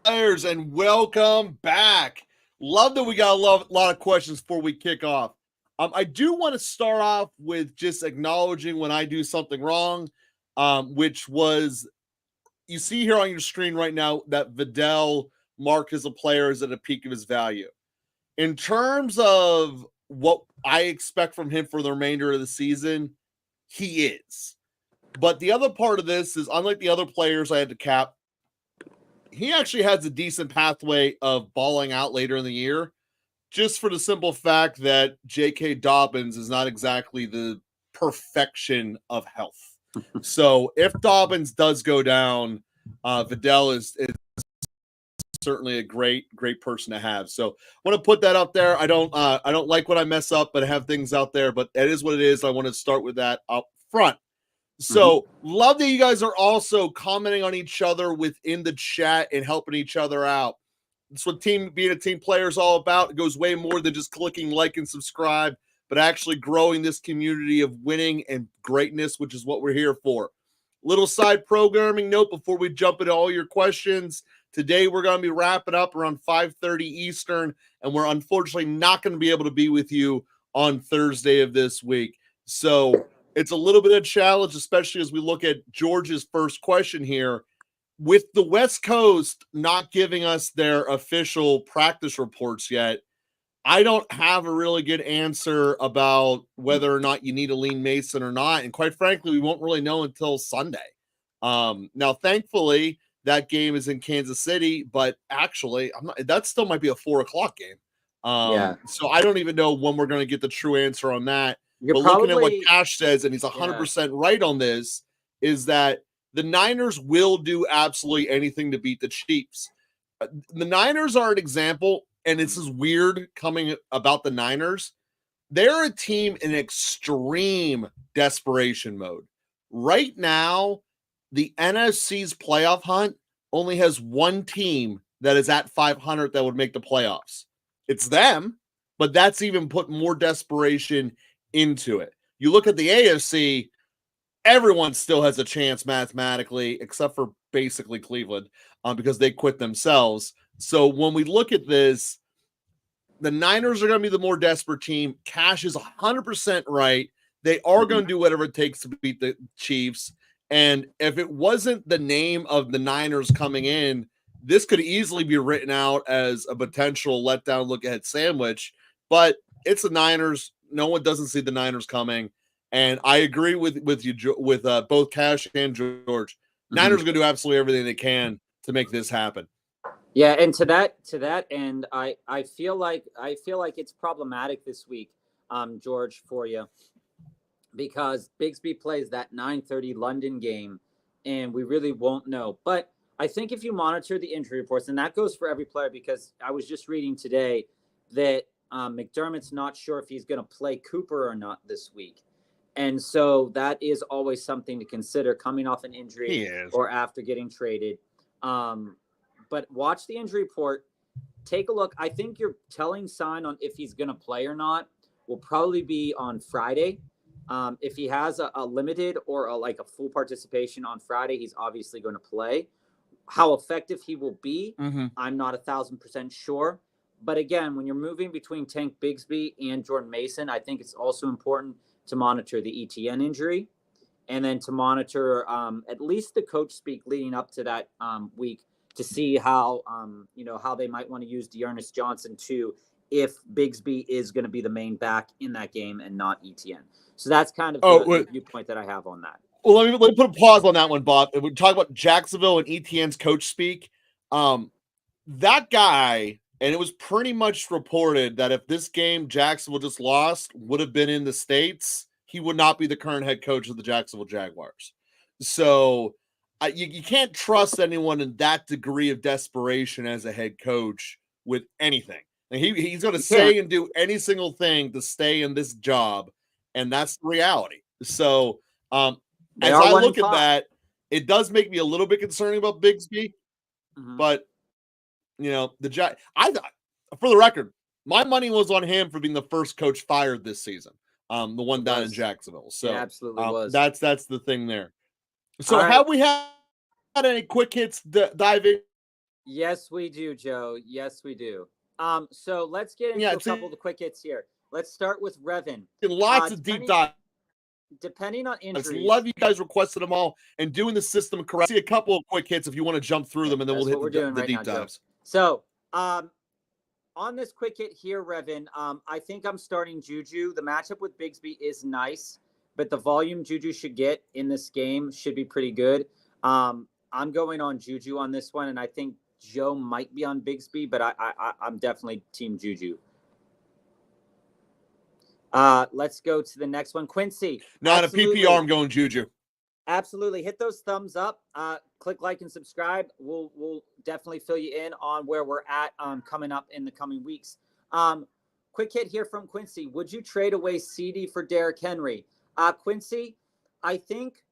Players, and welcome back. Love that we got a lot of questions before we kick off. I do want to start off with just acknowledging when I do something wrong, which was you see here on your screen right now that Vidal marked as a player is at a peak of his value. In terms of what I expect from him for the remainder of the season, he is. But the other part of this is, unlike the other players I had to cap, he actually has a decent pathway of balling out later in the year, just for the simple fact that J.K. Dobbins is not exactly the perfection of health. So if Dobbins does go down, Vidal is certainly a great person to have. So I want to put that up there. I don't like when I mess up, but I have things out there. But it is what it is. I want to start with that up front. So love that you guys are also commenting on each other within the chat and helping each other out. That's what being a team player is all about. It goes way more than just clicking like and subscribe, but actually growing this community of winning and greatness, which is what we're here for. Little side programming note before we jump into all your questions. Today we're going to be wrapping up around 5:30 Eastern, and we're unfortunately not going to be able to be with you on Thursday of this week. So it's a little bit of a challenge, especially as we look at George's first question here. With the West Coast not giving us their official practice reports yet, I don't have a really good answer about whether or not you need a lean Mason or not. And quite frankly, we won't really know until Sunday. Now, thankfully, that game is in Kansas City, but actually, that still might be a 4:00 game. So I don't even know when we're going to get the true answer on that. But looking at what Cash says, and he's 100% right on this, is that the Niners will do absolutely anything to beat the Chiefs. The Niners are an example, and this is weird coming about the Niners. They're a team in extreme desperation mode. Right now, the NFC's playoff hunt only has one team that is at 500 that would make the playoffs. It's them, but that's even put more desperation into it. You look at the AFC, everyone still has a chance mathematically, except for basically Cleveland, because they quit themselves. So when we look at this, the Niners are going to be the more desperate team. Cash is 100% right. They are going to do whatever it takes to beat the Chiefs. And if it wasn't the name of the Niners coming in, this could easily be written out as a potential letdown look ahead sandwich. But it's the Niners. No one doesn't see the Niners coming. And I agree with you, with both Cash and George. Niners are going to do absolutely everything they can to make this happen. Yeah, and to that end, I feel like it's problematic this week, George, for you, because Bigsby plays that 9:30 London game, and we really won't know. But I think if you monitor the injury reports, and that goes for every player, because I was just reading today that McDermott's not sure if he's going to play Cooper or not this week. And so that is always something to consider coming off an injury or after getting traded. But watch the injury report. Take a look. I think your telling sign on if he's going to play or not will probably be on Friday. If he has a limited or a full participation on Friday, he's obviously going to play. How effective he will be, I'm not 1,000% sure. But again, when you're moving between Tank Bigsby and Jordan Mason, I think it's also important to monitor the ETN injury, and then to monitor at least the coach speak leading up to that week to see how how they might want to use Dearness Johnson too, if Bigsby is going to be the main back in that game and not ETN. So that's kind of the viewpoint that I have on that. Well, let me put a pause on that one, Bob. We talk about Jacksonville and ETN's coach speak. That guy, and it was pretty much reported that if this game Jacksonville just lost would have been in the States, he would not be the current head coach of the Jacksonville Jaguars. So you can't trust anyone in that degree of desperation as a head coach with anything. And he's going to say and do any single thing to stay in this job, and that's the reality. So as I look at that, it does make me a little bit concerned about Bigsby, but I thought, for the record, my money was on him for being the first coach fired this season, the one down in Jacksonville. So it absolutely was. That's the thing there. So have we had any quick hits dive Yes, we do, Joe. Yes, we do. So let's get into Yeah, a it's couple of the quick hits here. Let's start with Revan. lots of deep Depending dives. depending on Love injuries, you guys requested them all and doing the system correct. See a couple of quick hits if you want to jump through yeah, them, and then we'll that's hit what we're doing the right now, deep Joe. dives. So on this quick hit here, Revan, I think I'm starting Juju. The matchup with Bigsby is nice, but the volume Juju should get in this game should be pretty good. I'm going on Juju on this one, and I think Joe might be on Bigsby, but I'm definitely team Juju. Let's go to the next one. Quincy. Not a PPR, I'm going Juju. Absolutely. Hit those thumbs up. Click like and subscribe. We'll definitely fill you in on where we're at coming up in the coming weeks. Quick hit here from Quincy. Would you trade away CD for Derrick Henry? Quincy, I think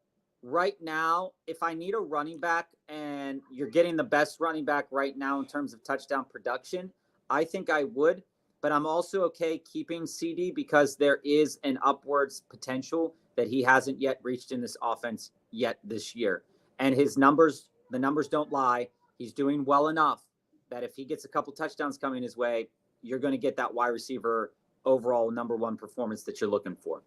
right now, if I need a running back and you're getting the best running back right now in terms of touchdown production, I think I would. But I'm also okay keeping CD because there is an upwards potential that he hasn't yet reached in this offense yet this year. And his numbers, the numbers don't lie. He's doing well enough that if he gets a couple touchdowns coming his way, you're going to get that wide receiver overall number one performance that you're looking for.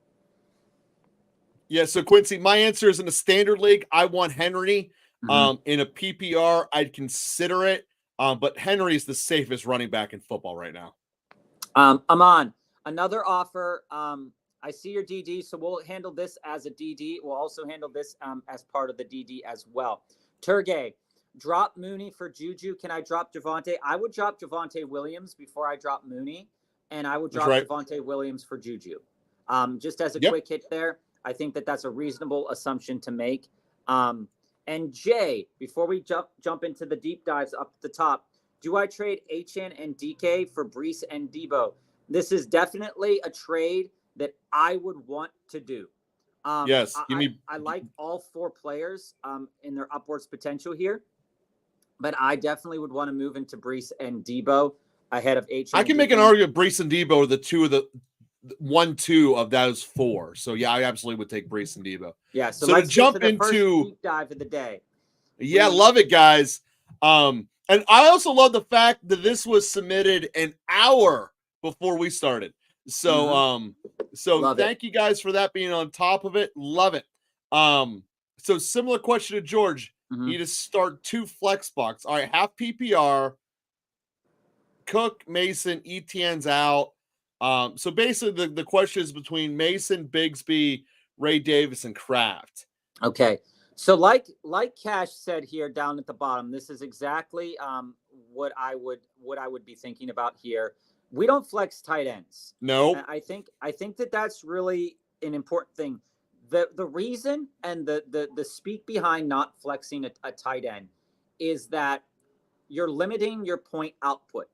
Yeah, so Quincy, my answer is in a standard league, I want Henry. In a PPR, I'd consider it. But Henry is the safest running back in football right now. Aman, another offer. I see your DD, so we'll handle this as a DD. We'll also handle this as part of the DD as well. Turgay, drop Mooney for Juju. Can I drop Javonte? I would drop Javonte Williams before I drop Mooney, and I would drop Javonte Williams for Juju. Just as a quick hit there, I think that that's a reasonable assumption to make. And Jay, before we jump into the deep dives up at the top, do I trade HN and DK for Brees and Debo? This is definitely a trade that I would want to do. Yes, I like all four players in their upwards potential here, but I definitely would want to move into Brees and Debo ahead of HN. I can make an argument Brees and Debo are the two of the 1-2 of those four. So yeah, I absolutely would take Brees and Debo. Yeah, so let's jump into first deep dive of the day. Yeah, love it, guys. And I also love the fact that this was submitted an hour before we started. So thank you guys for that being on top of it. Love it. So similar question to George. You need to start 2 flex spots. All right, half PPR. Cook, Mason, Etienne's out. So basically the question is between Mason, Bigsby, Ray Davis, and Kraft. Okay. So like Cash said here down at the bottom, this is exactly what I would be thinking about here. We don't flex tight ends. No. I think that that's really an important thing. The reason and the speak behind not flexing a tight end is that you're limiting your point output.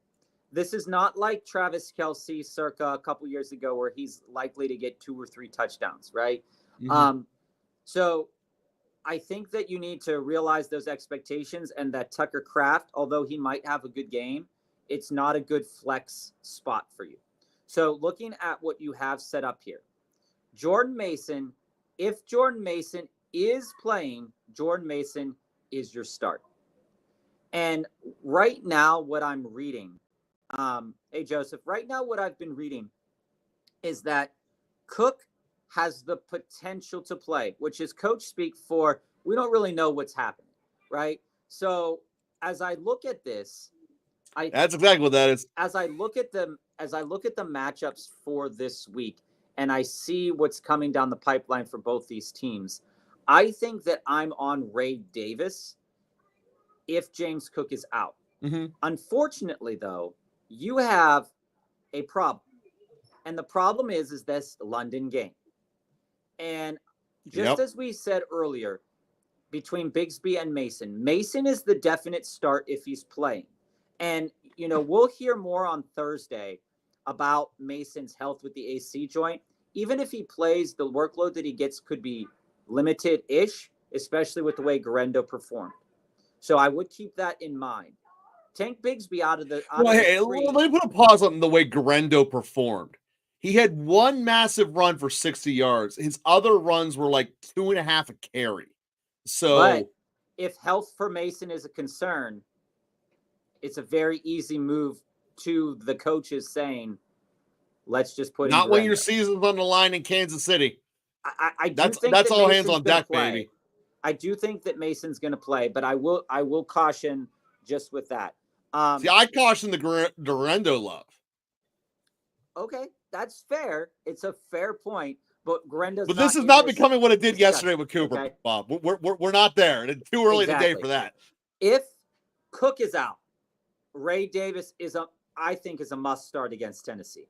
This is not like Travis Kelce circa a couple years ago where he's likely to get 2 or 3 touchdowns, right? So I think that you need to realize those expectations and that Tucker Kraft, although he might have a good game, it's not a good flex spot for you. So looking at what you have set up here, Jordan Mason, if Jordan Mason is playing, Jordan Mason is your start. And right now, what I'm reading, hey, Joseph, right now, what I've been reading is that Cook has the potential to play, which is coach speak for we don't really know what's happening, right? So as I look at this, that's exactly what that is. As I look at the matchups for this week, and I see what's coming down the pipeline for both these teams, I think that I'm on Ray Davis if James Cook is out. Unfortunately, though, you have a problem. And the problem is this London game. And just as we said earlier, between Bigsby and Mason, Mason is the definite start if he's playing. And, you know, we'll hear more on Thursday about Mason's health with the AC joint. Even if he plays, the workload that he gets could be limited-ish, especially with the way Garendo performed. So I would keep that in mind. Tank Bigsby out of the let me put a pause on the way Garendo performed. He had one massive run for 60 yards. His other runs were like 2.5 a carry. So, but if health for Mason is a concern, it's a very easy move to the coaches saying, let's just put not in when your Durendo. season's on the line in Kansas City. I do think that's that all Mason's hands on gonna deck, play. baby. I do think that Mason's going to play, but I will caution just with that. See, I caution the Durendo love. Okay, that's fair. It's a fair point, but Gurendo's But this is not becoming what it did discussion. yesterday with Cooper, Okay. Bob. We're not there. It's too early today for that. If Cook is out, Ray Davis I think is a must start against Tennessee.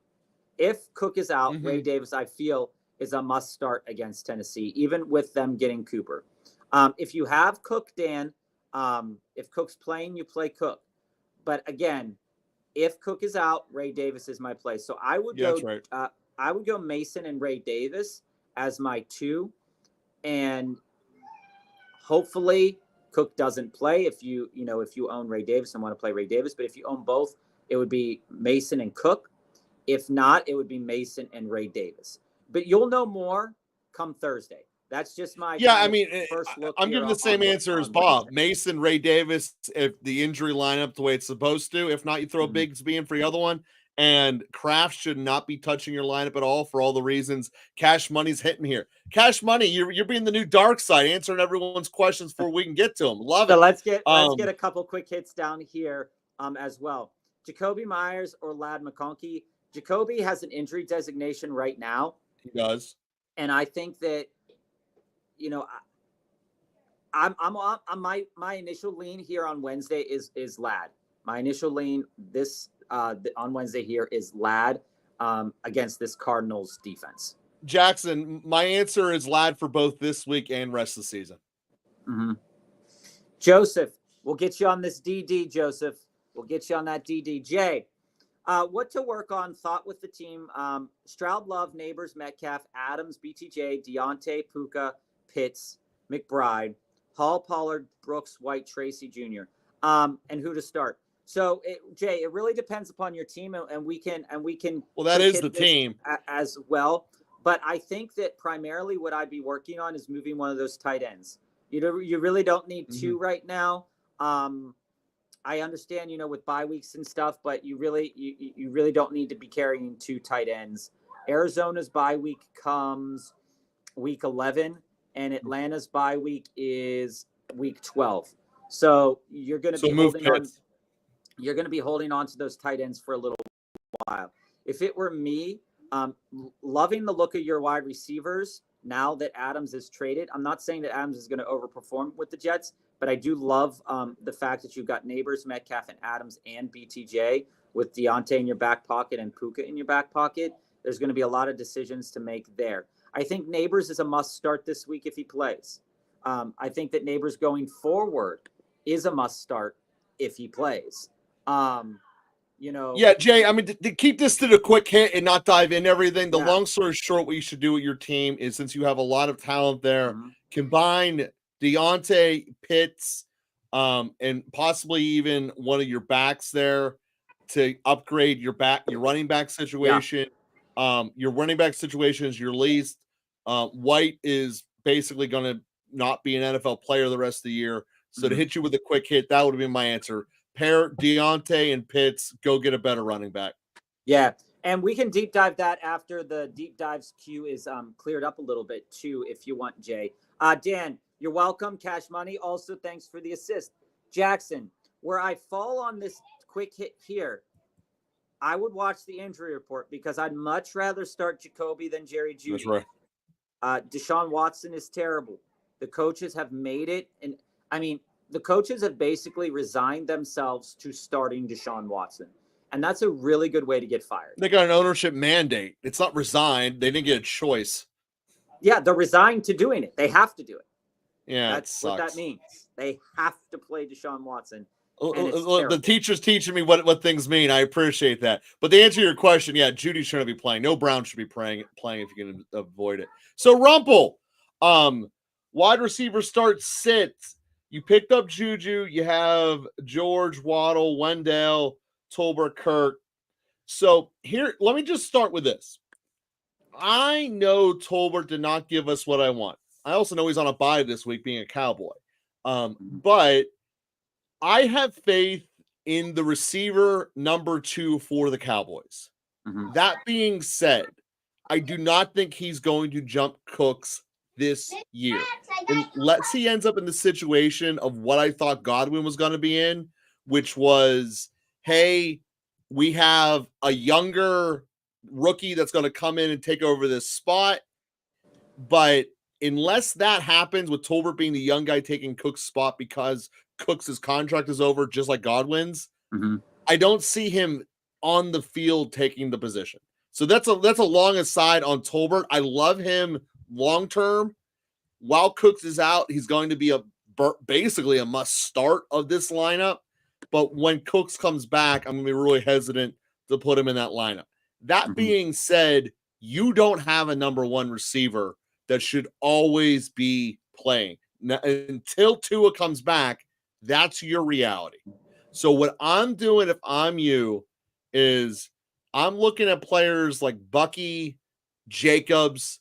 If Cook is out, Ray Davis, I feel, is a must start against Tennessee, even with them getting Cooper. If you have Cook, Dan, if Cook's playing, you play Cook. But again, if Cook is out, Ray Davis is my play. So I would go. Right. I would go Mason and Ray Davis as my 2, and hopefully Cook doesn't play. If you own Ray Davis and want to play Ray Davis, but if you own both, it would be Mason and Cook. If not, it would be Mason and Ray Davis. But you'll know more come Thursday. That's just my first look. I'm giving the same answer as Bob. Mason, Ray Davis, if the injury line up the way it's supposed to. If not, you throw Bigsby in for the other one. And Kraft should not be touching your lineup at all for all the reasons. Cash Money's hitting here. Cash Money, you're being the new dark side, answering everyone's questions before we can get to them. Love it. So let's get a couple quick hits down here as well. Jacoby Myers or Ladd McConkey. Jacoby has an injury designation right now. He does. And I think that, I'm on my initial lean here on Wednesday is Ladd. My initial lean on Wednesday here is Ladd against this Cardinals defense. Jackson, my answer is Ladd for both this week and rest of the season. Mm-hmm. Joseph, we'll get you on this DD, Joseph. We'll get you on that DDJ. What to work on, thought with the team. Stroud, Love, Neighbors, Metcalf, Adams, BTJ, Deontay, Puka, Pitts, McBride, Hall, Pollard, Brooks, White, Tracy Jr. And who to start. So, Jay, it really depends upon your team, and we can. Well, that is the team as well. But I think that primarily what I'd be working on is moving one of those tight ends. You really don't need 2 right now. I understand, with bye weeks and stuff, but you really don't need to be carrying 2 tight ends. Arizona's bye week comes week 11, and Atlanta's bye week is week 12. So you're going to be holding on. You're going to be holding on to those tight ends for a little while. If it were me, loving the look of your wide receivers now that Adams is traded. I'm not saying that Adams is going to overperform with the Jets, but I do love the fact that you've got Neighbors, Metcalf, and Adams and BTJ with Deontay in your back pocket and Puka in your back pocket. There's going to be a lot of decisions to make there. I think Neighbors is a must start this week if he plays. I think that Neighbors going forward is a must start if he plays. Yeah, Jay, to keep this to the quick hit and not dive in everything, the long story short, what you should do with your team is, since you have a lot of talent there, combine Deontay, Pitts, and possibly even one of your backs there to upgrade your running back situation. Your running back situation is your least. White is basically going to not be an NFL player the rest of the year. So to hit you with a quick hit, that would have been my answer. Pair Deontay and Pitts, go get a better running back. Yeah, and we can deep dive that after the deep dives queue is cleared up a little bit too, if you want, Jay. Dan, you're welcome. Cash Money, also thanks for the assist. Jackson, where I fall on this quick hit here, I would watch the injury report because I'd much rather start Jacoby than Jerry Jeudy. That's right. Deshaun Watson is terrible. The coaches have made it, and the coaches have basically resigned themselves to starting Deshaun Watson. And that's a really good way to get fired. They got an ownership mandate. It's not resigned. They didn't get a choice. Yeah, they're resigned to doing it. They have to do it. Yeah, that's what that means. They have to play Deshaun Watson. The teacher's teaching me what things mean. I appreciate that. But to answer your question, yeah, Judy shouldn't be playing. No Brown should be playing if you can avoid it. So Rumpel, wide receiver start sit. You picked up Juju. You have George, Waddle, Wendell, Tolbert, Kirk. So here, let me just start with this. I know Tolbert did not give us what I want. I also know he's on a bye this week being a Cowboy. But I have faith in the receiver number 2 for the Cowboys. Mhm. That being said, I do not think he's going to jump Cooks this year. Unless he ends up in the situation of what I thought Godwin was going to be in, which was, hey, we have a younger rookie that's going to come in and take over this spot. But unless that happens with Tolbert being the young guy taking Cook's spot because Cooks' contract is over, just like Godwin's, Mhm. I don't see him on the field taking the position. So that's a long aside on Tolbert. I love him long term. While Cooks is out, he's going to be basically a must start of this lineup. But when Cooks comes back, I'm going to be really hesitant to put him in that lineup. That being said, you don't have a number 1 receiver that should always be playing. Now, until Tua comes back, that's your reality. So what I'm doing if I'm you is I'm looking at players like Bucky, Jacobs,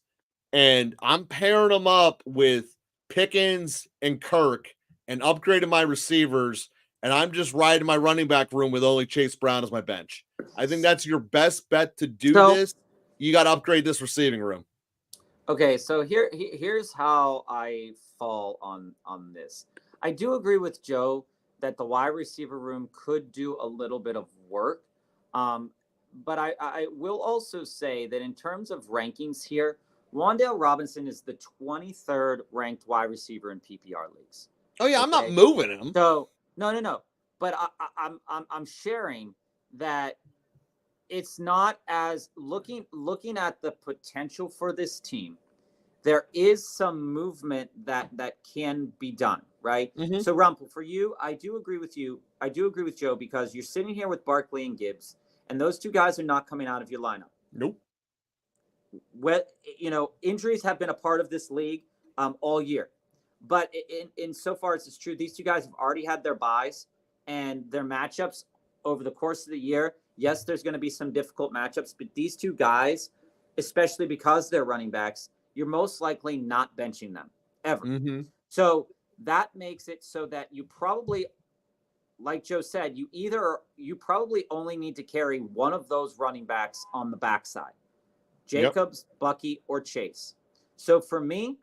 and I'm pairing them up with Pickens and Kirk and upgrading my receivers, and I'm just riding my running back room with only Chase Brown as my bench. I think that's your best bet to do this. You got to upgrade this receiving room. Okay, so here's how I fall on this. I do agree with Joe that the wide receiver room could do a little bit of work. But I will also say that in terms of rankings here, Wan'Dale Robinson is the 23rd ranked wide receiver in PPR leagues. Oh yeah, I'm not moving him. So no. But I'm sharing that it's not as looking at the potential for this team. There is some movement that can be done, right? Mm-hmm. So Rumpel, for you, I do agree with you. I do agree with Joe because you're sitting here with Barkley and Gibbs, and those two guys are not coming out of your lineup. Nope. Injuries have been a part of this league all year, but in so far as it's true, these two guys have already had their buys and their matchups over the course of the year. Yes, there's going to be some difficult matchups, but these two guys, especially because they're running backs, you're most likely not benching them ever. Mm-hmm. So that makes it so that you probably, like Joe said, you probably only need to carry one of those running backs on the backside. Jacobs, Bucky, or Chase. So for me,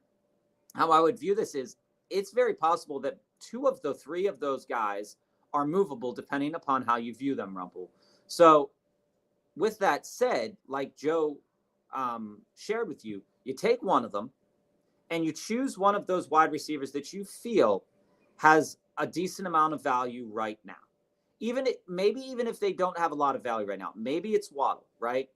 how I would view this is it's very possible that 2 of the 3 of those guys are movable depending upon how you view them, Rumpel. So with that said, like Joe shared with you, you take one of them and you choose one of those wide receivers that you feel has a decent amount of value right now. Maybe even if they don't have a lot of value right now, maybe it's Waddle, right?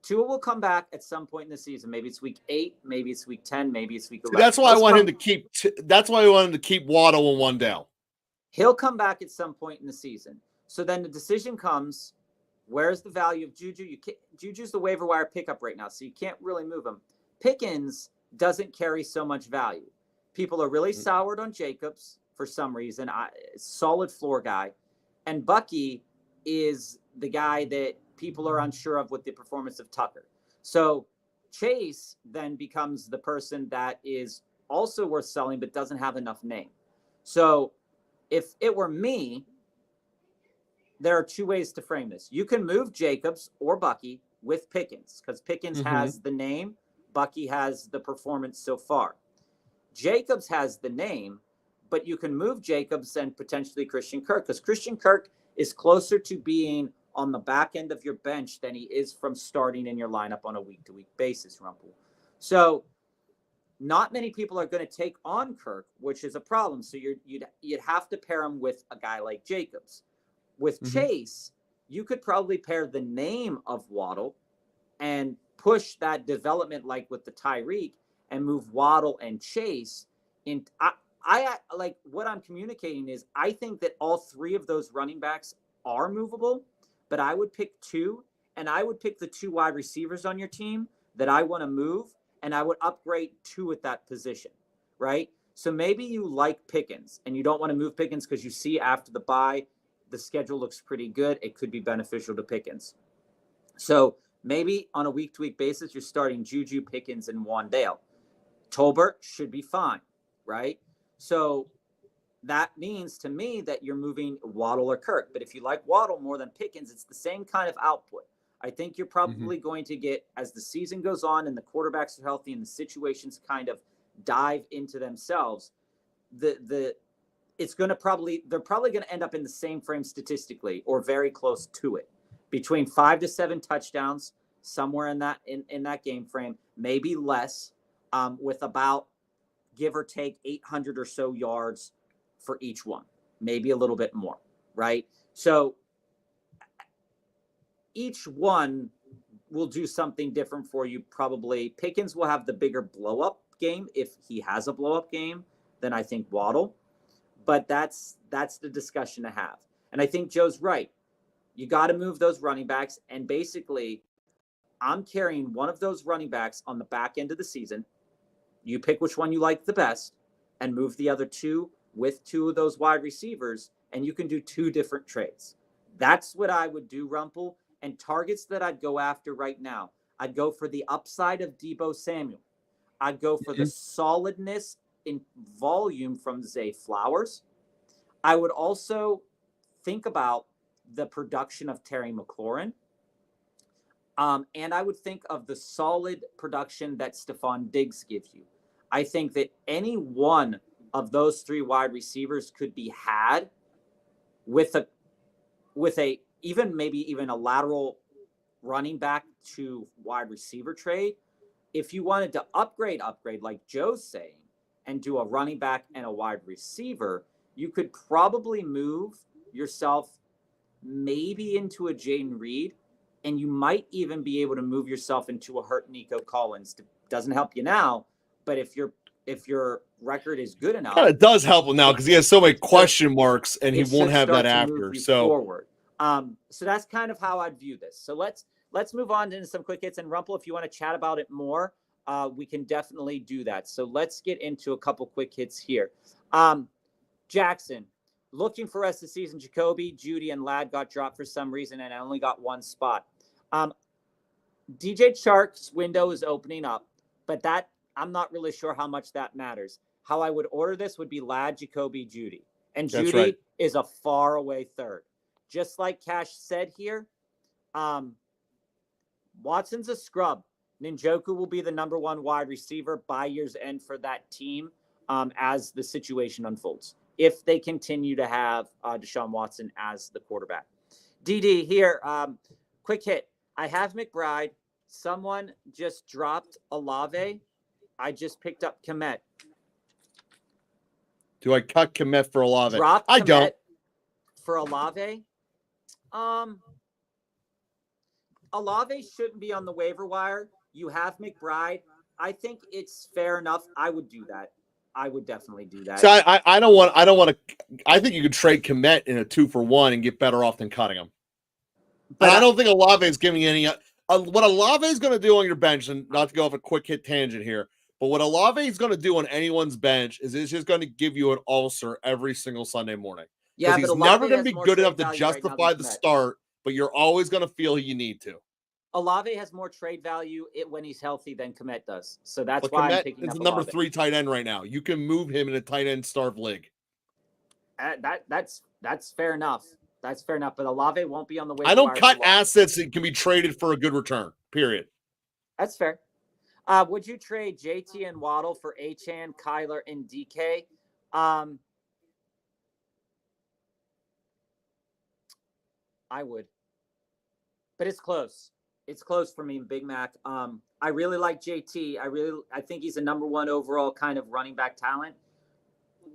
Tua will come back at some point in the season. Maybe it's week 8, maybe it's week 10, maybe it's week 11. That's why I want him to keep. That's why I want him to keep Waddle and one down. He'll come back at some point in the season. So then the decision comes: where's the value of Juju? Juju's the waiver wire pickup right now, so you can't really move him. Pickens doesn't carry so much value. People are really soured on Jacobs for some reason. Solid floor guy, and Bucky is the guy that people are unsure of with the performance of Tucker. So Chase then becomes the person that is also worth selling but doesn't have enough name. So if it were me, there are 2 ways to frame this. You can move Jacobs or Bucky with Pickens because Pickens has the name, Bucky has the performance so far. Jacobs has the name, but you can move Jacobs and potentially Christian Kirk because Christian Kirk is closer to being on the back end of your bench than he is from starting in your lineup on a week-to-week basis, Rumpel. So not many people are going to take on Kirk, which is a problem. So you'd have to pair him with a guy like Jacobs. With Chase, you could probably pair the name of Waddle and push that development like with the Tyreek and move Waddle and Chase in. I like what I'm communicating is I think that all 3 of those running backs are movable, but I would pick 2, and I would pick the 2 wide receivers on your team that I want to move, and I would upgrade 2 at that position, right? So maybe you like Pickens, and you don't want to move Pickens because you see after the bye, the schedule looks pretty good. It could be beneficial to Pickens. So maybe on a week-to-week basis, you're starting Juju, Pickens, and Wan'Dale. Tolbert should be fine, right? So that means to me that you're moving Waddle or Kirk. But if you like Waddle more than Pickens, it's the same kind of output. I think you're probably going to get, as the season goes on and the quarterbacks are healthy and the situations kind of dive into themselves, it's going to they're probably going to end up in the same frame statistically or very close to it, between 5 to 7 touchdowns somewhere in that game frame, maybe less, with about, give or take, 800 or so yards for each one, maybe a little bit more, right? So each one will do something different for you. Probably Pickens will have the bigger blow up game, if he has a blow up game, than I think Waddle. But that's the discussion to have. And I think Joe's right. You got to move those running backs. And basically, I'm carrying one of those running backs on the back end of the season. You pick which one you like the best and move the other two with 2 of those wide receivers, and you can do 2 different trades. That's what I would do, Rumpel. And targets that I'd go after right now, I'd go for the upside of Deebo Samuel. I'd go for the solidness in volume from Zay Flowers. I would also think about the production of Terry McLaurin. And I would think of the solid production that Stephon Diggs gives you. I think that any one of those 3 wide receivers could be had with a maybe even a lateral running back to wide receiver trade. If you wanted to upgrade like Joe's saying, and do a running back and a wide receiver, you could probably move yourself maybe into a Jaden Reed, and you might even be able to move yourself into a hurt Nico Collins. Doesn't help you now, but if your record is good enough, kind of does help him now because he has so many question marks and he won't have that after. So forward. So that's kind of how I'd view this. So let's move on into some quick hits. And Rumpel, if you want to chat about it more, we can definitely do that. So let's get into a couple quick hits here. Jackson, looking for rest of the season. Jacoby, Judy, and Ladd got dropped for some reason, and I only got 1 spot. DJ Chark's window is opening up, but that I'm not really sure how much that matters. How I would order this would be Ladd, Jacoby, Judy. And Judy is a far away third. Just like Cash said here, Watson's a scrub. Njoku will be the number 1 wide receiver by year's end for that team as the situation unfolds, if they continue to have Deshaun Watson as the quarterback. DD here, quick hit. I have McBride. Someone just dropped Olave. I just picked up Kmet. Do I cut Kmet for Olave? I don't. For Olave? Olave shouldn't be on the waiver wire. You have McBride. I think it's fair enough. I would do that. I would definitely do that. So I don't want to. I think you could trade Kmet in a 2-for-1 and get better off than cutting him. But I don't think Olave is giving you any. What Olave is going to do on your bench, and not to go off a quick hit tangent here, but what Olave is going to do on anyone's bench is it's just going to give you an ulcer every single Sunday morning. Yeah, he's never going to be good enough to justify the start, but you're always going to feel you need to. Olave has more trade value when he's healthy than Kmet does. So that's why I'm picking up Olave. He's the number 3 tight end right now. You can move him in a tight end starved league. That's fair enough. That's fair enough. But Olave won't be on the waiver wire. I don't cut assets that can be traded for a good return, period. That's fair. Would you trade JT and Waddle for Achane, Kyler, and DK? I would. But it's close. It's close for me, Big Mac. I really like JT. I think he's a number 1 overall kind of running back talent.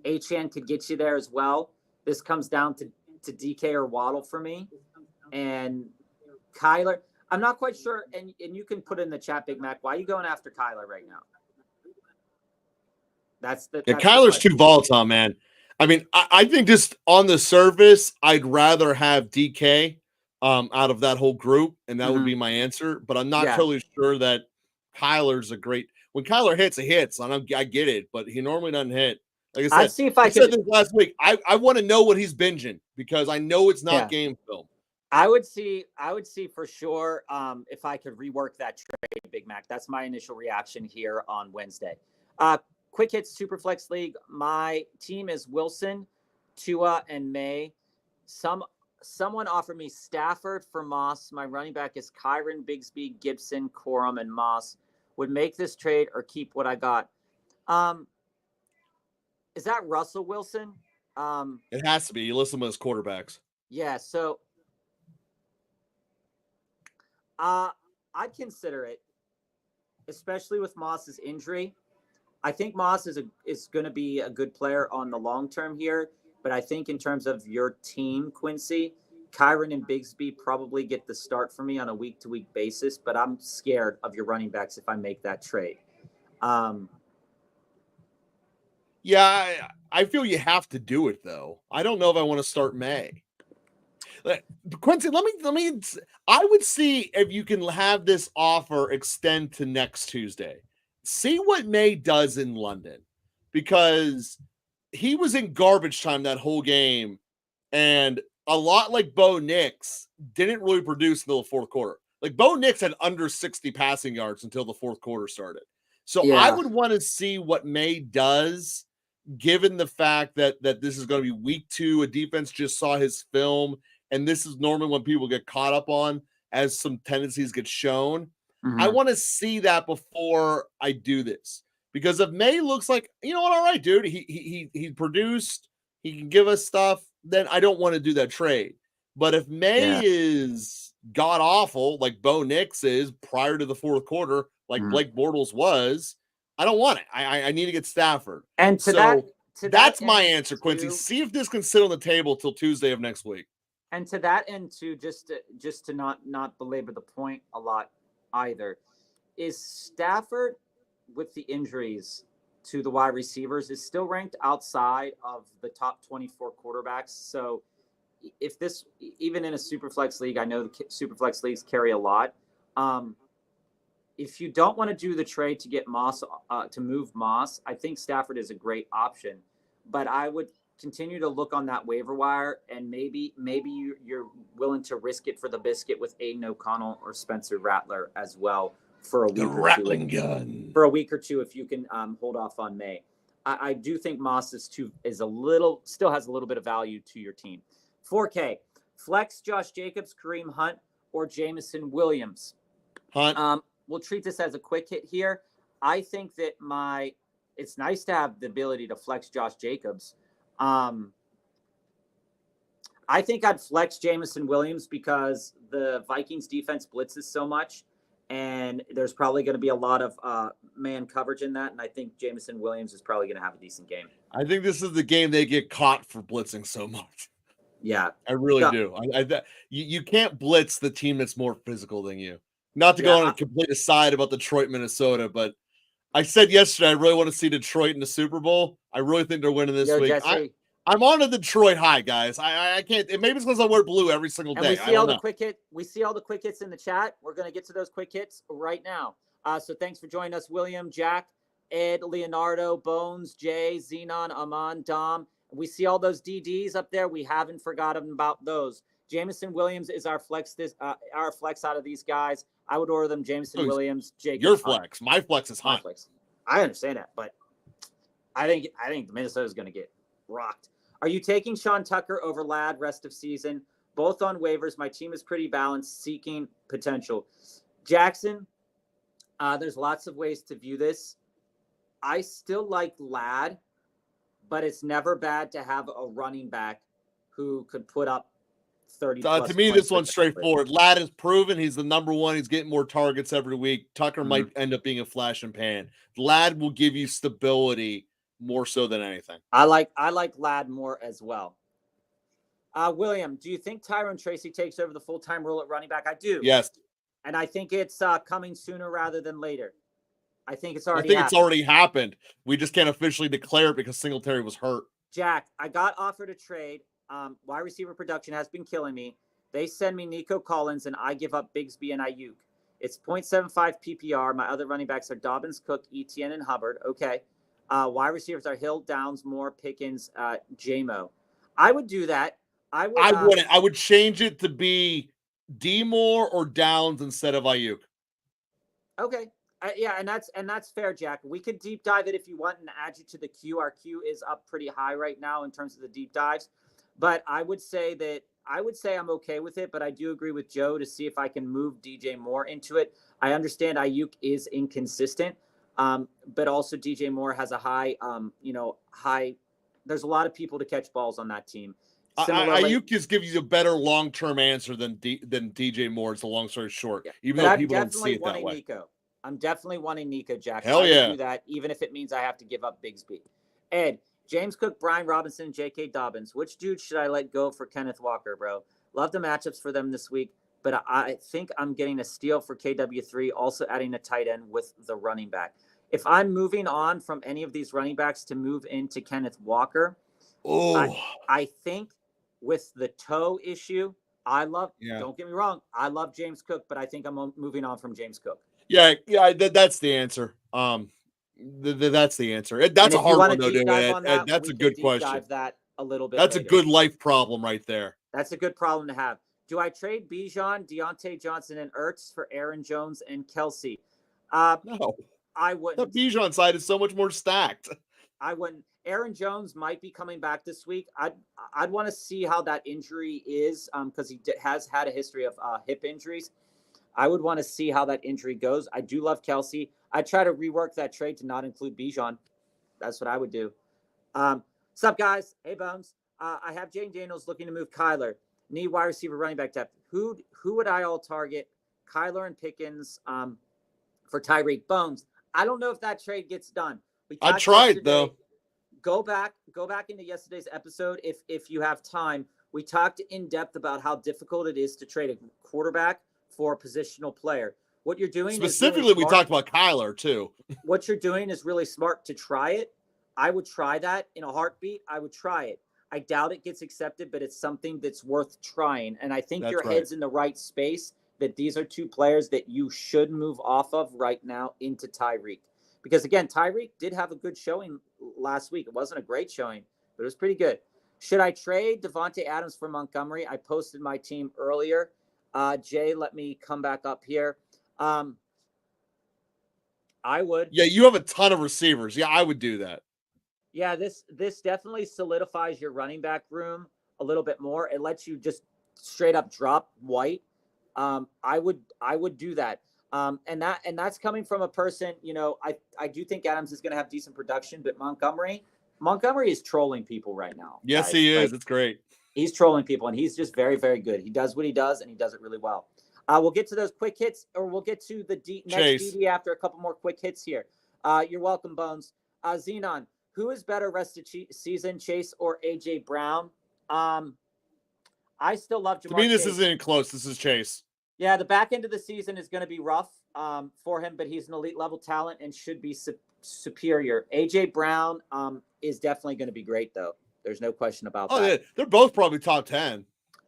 Achane could get you there as well. This comes down to DK or Waddle for me. And Kyler, I'm not quite sure. And you can put in the chat, Big Mac, why are you going after Kyler right now? Kyler's too volatile, man. I mean, I think just on the surface, I'd rather have DK out of that whole group, and that would be my answer. But I'm not totally sure that Kyler's a great. When Kyler hits, he hits. I get it, but he normally doesn't hit. Like I said, I said this last week. I want to know what he's binging because I know it's not game film. I would see for sure if I could rework that trade, Big Mac. That's my initial reaction here on Wednesday. quick hits Superflex League. My team is Wilson, Tua, and May. Someone offered me Stafford for Moss. My running back is Kyron, Bigsby, Gibson, Corum, and Moss. Would make this trade or keep what I got. Is that Russell Wilson? It has to be. You listen to his quarterbacks. Yeah, so I'd consider it, especially with Moss's injury. I think Moss is going to be a good player on the long term here, but I think in terms of your team, Quincy, Kyron and Bigsby probably get the start for me on a week-to-week basis, but I'm scared of your running backs if I make that trade. Yeah, I feel you have to do it though. I don't know if I want to start May. Quincy, let me. I would see if you can have this offer extend to next Tuesday. See what May does in London, because he was in garbage time that whole game, and a lot like Bo Nix didn't really produce until the fourth quarter. Like Bo Nix had under 60 passing yards until the fourth quarter started. So Yeah. I would want to see what May does, given the fact that this is going to be week 2. A defense just saw his film, and this is normally when people get caught up on as some tendencies get shown. I want to see that before I do this, because if May looks like, you know what, all right, dude, he produced, he can give us stuff, then I don't want to do that trade. But if May is god awful, like Bo Nix is prior to the fourth quarter, like Blake Bortles was, I don't want it. I need to get Stafford. And that's my answer, Quincy. See if this can sit on the table till Tuesday of next week. And to that end, too, just to not belabor the point a lot either, is Stafford, with the injuries to the wide receivers, is still ranked outside of the top 24 quarterbacks. So if this, even in a Superflex league, I know the Superflex leagues carry a lot. If you don't want to do the trade to get Moss, to move Moss, I think Stafford is a great option. But I would continue to look on that waiver wire, and maybe you're willing to risk it for the biscuit with Aiden O'Connell or Spencer Rattler as well for a week rattling gun for a week or two, if you can hold off on May. I do think Moss still has a little bit of value to your team. 4K flex Josh Jacobs, Kareem Hunt, or Jameson Williams. Hunt. We'll treat this as a quick hit here. I think that it's nice to have the ability to flex Josh Jacobs. I think I'd flex Jameson Williams because the Vikings defense blitzes so much, and there's probably going to be a lot of man coverage in that. And I think Jameson Williams is probably going to have a decent game. I think this is the game they get caught for blitzing so much. Yeah, I really do. You can't blitz the team that's more physical than you. Not to go on a complete aside about Detroit, Minnesota, but I said yesterday I really want to see Detroit in the Super Bowl. I really think they're winning this week. Jesse, I'm on a Detroit high, guys. I can't. Maybe it's because I wear blue every single day. We see all the quick hits in the chat. We're going to get to those quick hits right now. So thanks for joining us, William, Jack, Ed, Leonardo, Bones, Jay, Xenon, Aman, Dom. We see all those DDs up there. We haven't forgotten about those. Jameson Williams is our flex. Our flex out of these guys. I would order them. Jameson Williams, Jake. Your flex. My flex is hot. I understand that, but I think Minnesota is going to get rocked. Are you taking Sean Tucker over Ladd rest of season? Both on waivers. My team is pretty balanced, seeking potential. Jackson, there's lots of ways to view this. I still like Ladd, but it's never bad to have a running back who could put up 30 to me, this one's straightforward. Ladd is proven he's the number one. He's getting more targets every week. Tucker might end up being a flash and pan. Ladd will give you stability more so than anything. I like Ladd more as well. William, do you think Tyrone Tracy takes over the full-time role at running back? I do. Yes. And I think it's coming sooner rather than later. I think it's already happened. We just can't officially declare it because Singletary was hurt. Jack, I got offered a trade. Wide receiver production has been killing me. They send me Nico Collins, and I give up Bigsby and Ayuk. It's 0.75 PPR. My other running backs are Dobbins, Cook, Etienne, and Hubbard. Okay. Wide receivers are Hill, Downs, Moore, Pickens, J-Mo. I would do that. I wouldn't. I would change it to be D Moore or Downs instead of Ayuk. Okay. Yeah, and that's fair, Jack. We could deep dive it if you want and add you to the queue. Our queue is up pretty high right now in terms of the deep dives, but I would say I'm okay with it. But I do agree with Joe to see if I can move DJ Moore into it. I understand Ayuk is inconsistent, but also DJ Moore has a high, high. There's a lot of people to catch balls on that team. Similarly, Ayuk just gives you a better long-term answer than DJ Moore. It's a long story short, yeah, even but though I'm people don't see definitely it that wanting way. Nico. I'm definitely wanting Nico, Jack. Hell I would yeah. do that, even if it means I have to give up Bigsby. Ed, James Cook, Brian Robinson, and J.K. Dobbins. Which dude should I let go for Kenneth Walker, bro? Love the matchups for them this week, but I think I'm getting a steal for KW3, also adding a tight end with the running back. If I'm moving on from any of these running backs to move into Kenneth Walker, I think with the toe issue, don't get me wrong, I love James Cook, but I think I'm moving on from James Cook. Yeah, that's the answer. That's the answer. That's a hard one though, dude. Ed, that's a good question. Dive that a little bit That's later. a good life problem right there. That's a good problem to have. Do I trade Bijan, Deontay Johnson, and Ertz for Aaron Jones and Kelsey? No, I wouldn't. The Bijan side is so much more stacked. I wouldn't. Aaron Jones might be coming back this week. I'd want to see how that injury is because he has had a history of hip injuries. I would want to see how that injury goes. I do love Kelsey. I try to rework that trade to not include Bijan. That's what I would do. What's up, guys? Hey, Bones. I have Jane Daniels looking to move Kyler. Need wide receiver, running back depth. Who would I all target? Kyler and Pickens for Tyreek. Bones. I don't know if that trade gets done. I tried though. Go back into yesterday's episode if you have time. We talked in depth about how difficult it is to trade a quarterback for a positional player. What you're doing specifically, is really we talked about Kyler too. What you're doing is really smart to try it. I would try that in a heartbeat. I would try it. I doubt it gets accepted, but it's something that's worth trying. And I think your head's in the right space that these are two players that you should move off of right now into Tyreek. Because again, Tyreek did have a good showing last week. It wasn't a great showing, but it was pretty good. Should I trade Devontae Adams for Montgomery? I posted my team earlier. Jay, let me come back up here. I would. Yeah, you have a ton of receivers. Yeah, I would do that. Yeah, this definitely solidifies your running back room a little bit more. It lets you just straight up drop White. I would do that. And that's coming from a person, I do think Adams is going to have decent production, but Montgomery is trolling people right now. Yes, guys. He is. It's great. He's trolling people, and he's just very, very good. He does what he does, and he does it really well. We'll get to those quick hits, or we'll get to the next DD after a couple more quick hits here. You're welcome, Bones. Xenon, who is better rest of season, Chase or AJ Brown? I still love Jamar. To me, this Chase. isn't close. This is Chase. Yeah, the back end of the season is going to be rough for him, but he's an elite level talent and should be superior. AJ Brown is definitely going to be great, though. There's no question about that. Yeah, they're both probably top 10.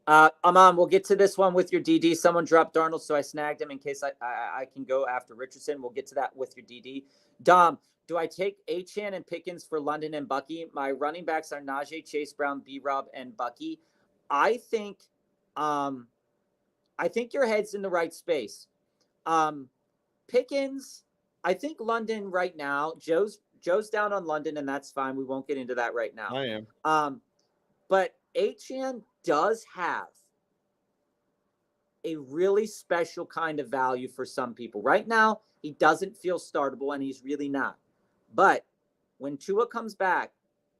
Amon, we'll get to this one with your DD. Someone dropped Darnold, so I snagged him in case I can go after Richardson. We'll get to that with your DD. Dom, do I take Achane and Pickens for London and Bucky? My running backs are Najee, Chase Brown, B-Rob, and Bucky. I think your head's in the right space. Pickens, I think London right now, Joe's down on London, and that's fine. We won't get into that right now. I am. But Achane does have a really special kind of value for some people. Right now, he doesn't feel startable, and he's really not. But when Tua comes back,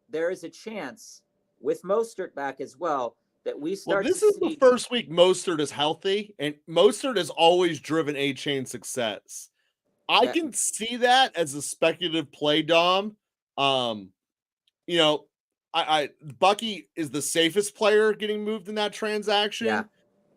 there is a chance, with Mostert back as well, that we start this is the first week Mostert is healthy, and Mostert has always driven Achane success. I can see that as a speculative play, Dom. Bucky is the safest player getting moved in that transaction. Yeah.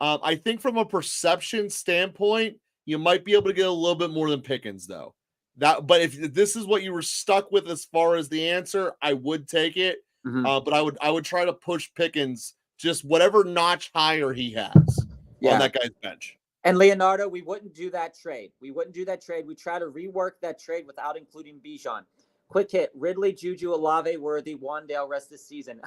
I think from a perception standpoint, you might be able to get a little bit more than Pickens, though. But if this is what you were stuck with as far as the answer, I would take it. Mm-hmm. But I would try to push Pickens just whatever notch higher he has on that guy's bench. And Leonardo, we wouldn't do that trade. We try to rework that trade without including Bijan. Quick hit, Ridley, Juju, Olave, Worthy, Wandale, rest this season.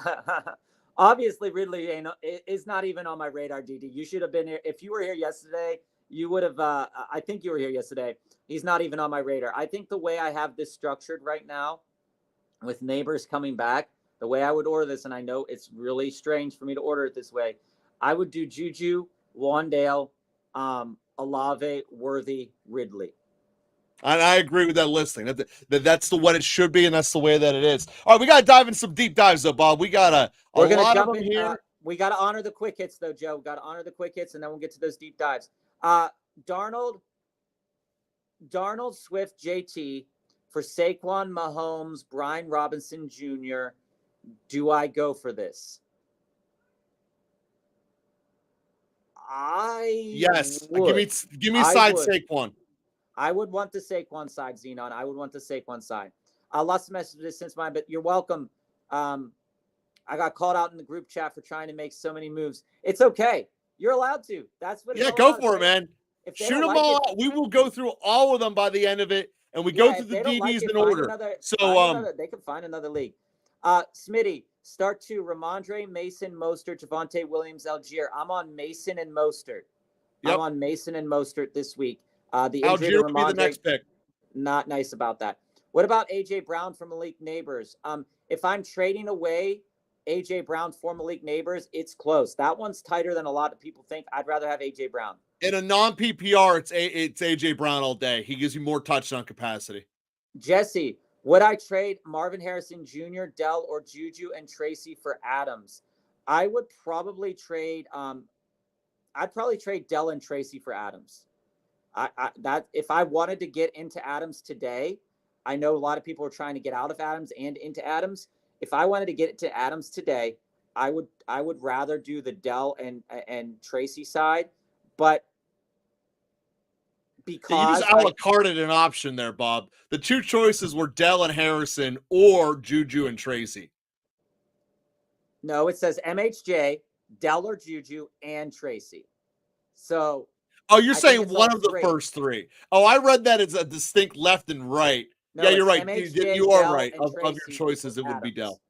Obviously, Ridley is not even on my radar, DD. You should have been here. If you were here yesterday, you would have, I think you were here yesterday. He's not even on my radar. I think the way I have this structured right now, with Neighbors coming back, the way I would order this, and I know it's really strange for me to order it this way, I would do Juju, Wandale, Olave, Worthy, Ridley. And I agree with that listing. That's the what it should be, and that's the way that it is. All right, we got to dive in some deep dives, though, Bob. We got a lot of them here. We got to honor the quick hits, though, Joe. Got to honor the quick hits, and then we'll get to those deep dives. Darnold, Swift, JT for Saquon, Mahomes, Brian Robinson Jr. Do I go for this? Yes. Give me side Saquon. I would want the Saquon side, Xenon. I would want the Saquon side. Lots of messages since mine, but you're welcome. I got called out in the group chat for trying to make so many moves. It's okay. You're allowed to. That's what. Yeah, go for it, man. Shoot them all out. We will go through all of them by the end of it, and we go through the DBs in order. They can find another league. Smitty, start 2. Ramondre, Mason, Mostert, Javonte Williams, Algier. I'm on Mason and Mostert. Yep. I'm on Mason and Mostert this week. The Algier will be the next pick. Not nice about that. What about AJ Brown from Malik Neighbors? If I'm trading away AJ Brown for Malik Neighbors, it's close. That one's tighter than a lot of people think. I'd rather have AJ Brown. In a non-PPR, it's AJ Brown all day. He gives you more touchdown capacity. Jesse, would I trade Marvin Harrison Jr., Dell, or Juju and Tracy for Adams? I would probably trade. I'd probably trade Dell and Tracy for Adams. That if I wanted to get into Adams today, I know a lot of people are trying to get out of Adams and into Adams. If I wanted to get into Adams today, I would rather do the Dell and Tracy side, but because you just a la carte an option there, Bob. The two choices were Dell and Harrison or Juju and Tracy. No, it says MHJ, Dell or Juju, and Tracy. So. Oh, you're saying one of the first three. Oh, I read that as a distinct left and right. No, yeah, you're right. You are right. Of your choices, it would be Dell.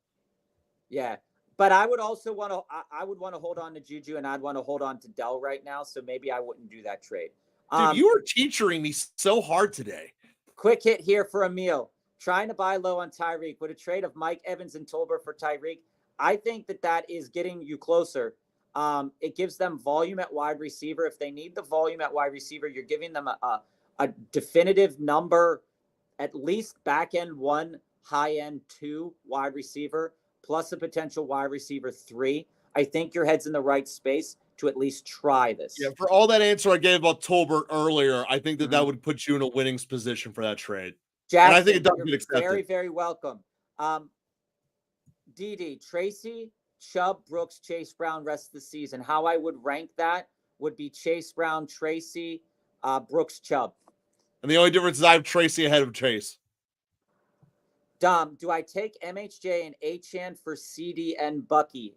Yeah. But I would also want to. I would want to hold on to Juju, and I'd want to hold on to Dell right now. So maybe I wouldn't do that trade. Dude, you are teaching me so hard today. Quick hit here for Emil. Trying to buy low on Tyreek. Would a trade of Mike Evans and Tolbert for Tyreek? I think that is getting you closer. It gives them volume at wide receiver. If they need the volume at wide receiver, you're giving them a definitive number, at least back end 1, high end 2 wide receiver, plus a potential wide receiver 3. I think your head's in the right space to at least try this. Yeah, for all that answer I gave about Tolbert earlier, I think that would put you in a winning position for that trade. Jackson, and I think it does get accepted. Very, very welcome. DD, Tracy, Chubb, Brooks, Chase Brown, rest of the season. How I would rank that would be Chase Brown, Tracy, Brooks, Chubb. And the only difference is I have Tracy ahead of Chase. Dom, do I take MHJ and Achane for CD and Bucky?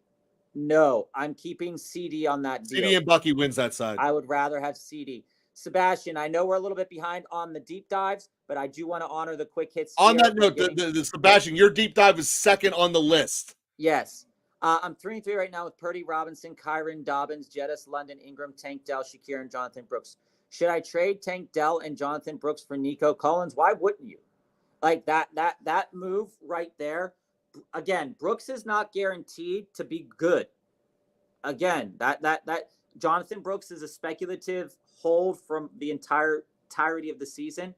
No, I'm keeping CD on that deal. CD and Bucky wins that side. I would rather have CD. Sebastian, I know we're a little bit behind on the deep dives, but I do want to honor the quick hits. On that note, the Sebastian, your deep dive is second on the list. Yes. I'm 3-3 right now with Purdy, Robinson, Kyron, Dobbins, Jettis, London, Ingram, Tank Dell, Shakir, and Jonathan Brooks. Should I trade Tank Dell and Jonathan Brooks for Nico Collins? Why wouldn't you? Like that move right there. Again, Brooks is not guaranteed to be good. Again, that Jonathan Brooks is a speculative hold from the entirety of the season.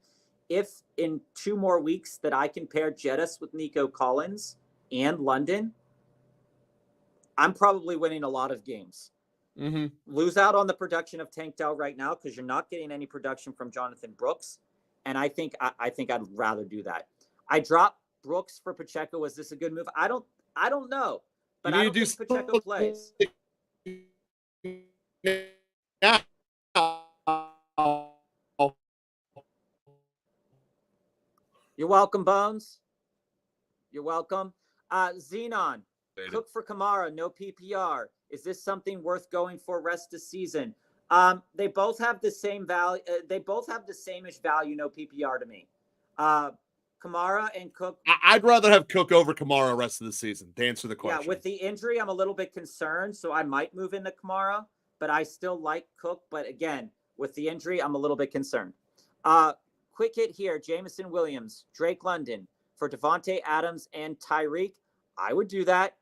If in 2 more weeks that I can pair Jettis with Nico Collins and London, I'm probably winning a lot of games. Mm-hmm. Lose out on the production of Tank Dell right now because you're not getting any production from Jonathan Brooks, and I think I'd rather do that. I dropped Brooks for Pacheco. Was this a good move? I don't know, but I don't think Pacheco plays. Yeah. You're welcome, Bones. You're welcome. Xenon. Cook for Kamara, no PPR. Is this something worth going for rest of season? They both have the same value. They both have the same-ish value, no PPR to me. Kamara and Cook. I'd rather have Cook over Kamara rest of the season, to answer the question. Yeah, with the injury, I'm a little bit concerned, so I might move into Kamara, but I still like Cook. But again, with the injury, I'm a little bit concerned. quick hit here. Jamison Williams, Drake London for Devontae Adams and Tyreek. I would do that.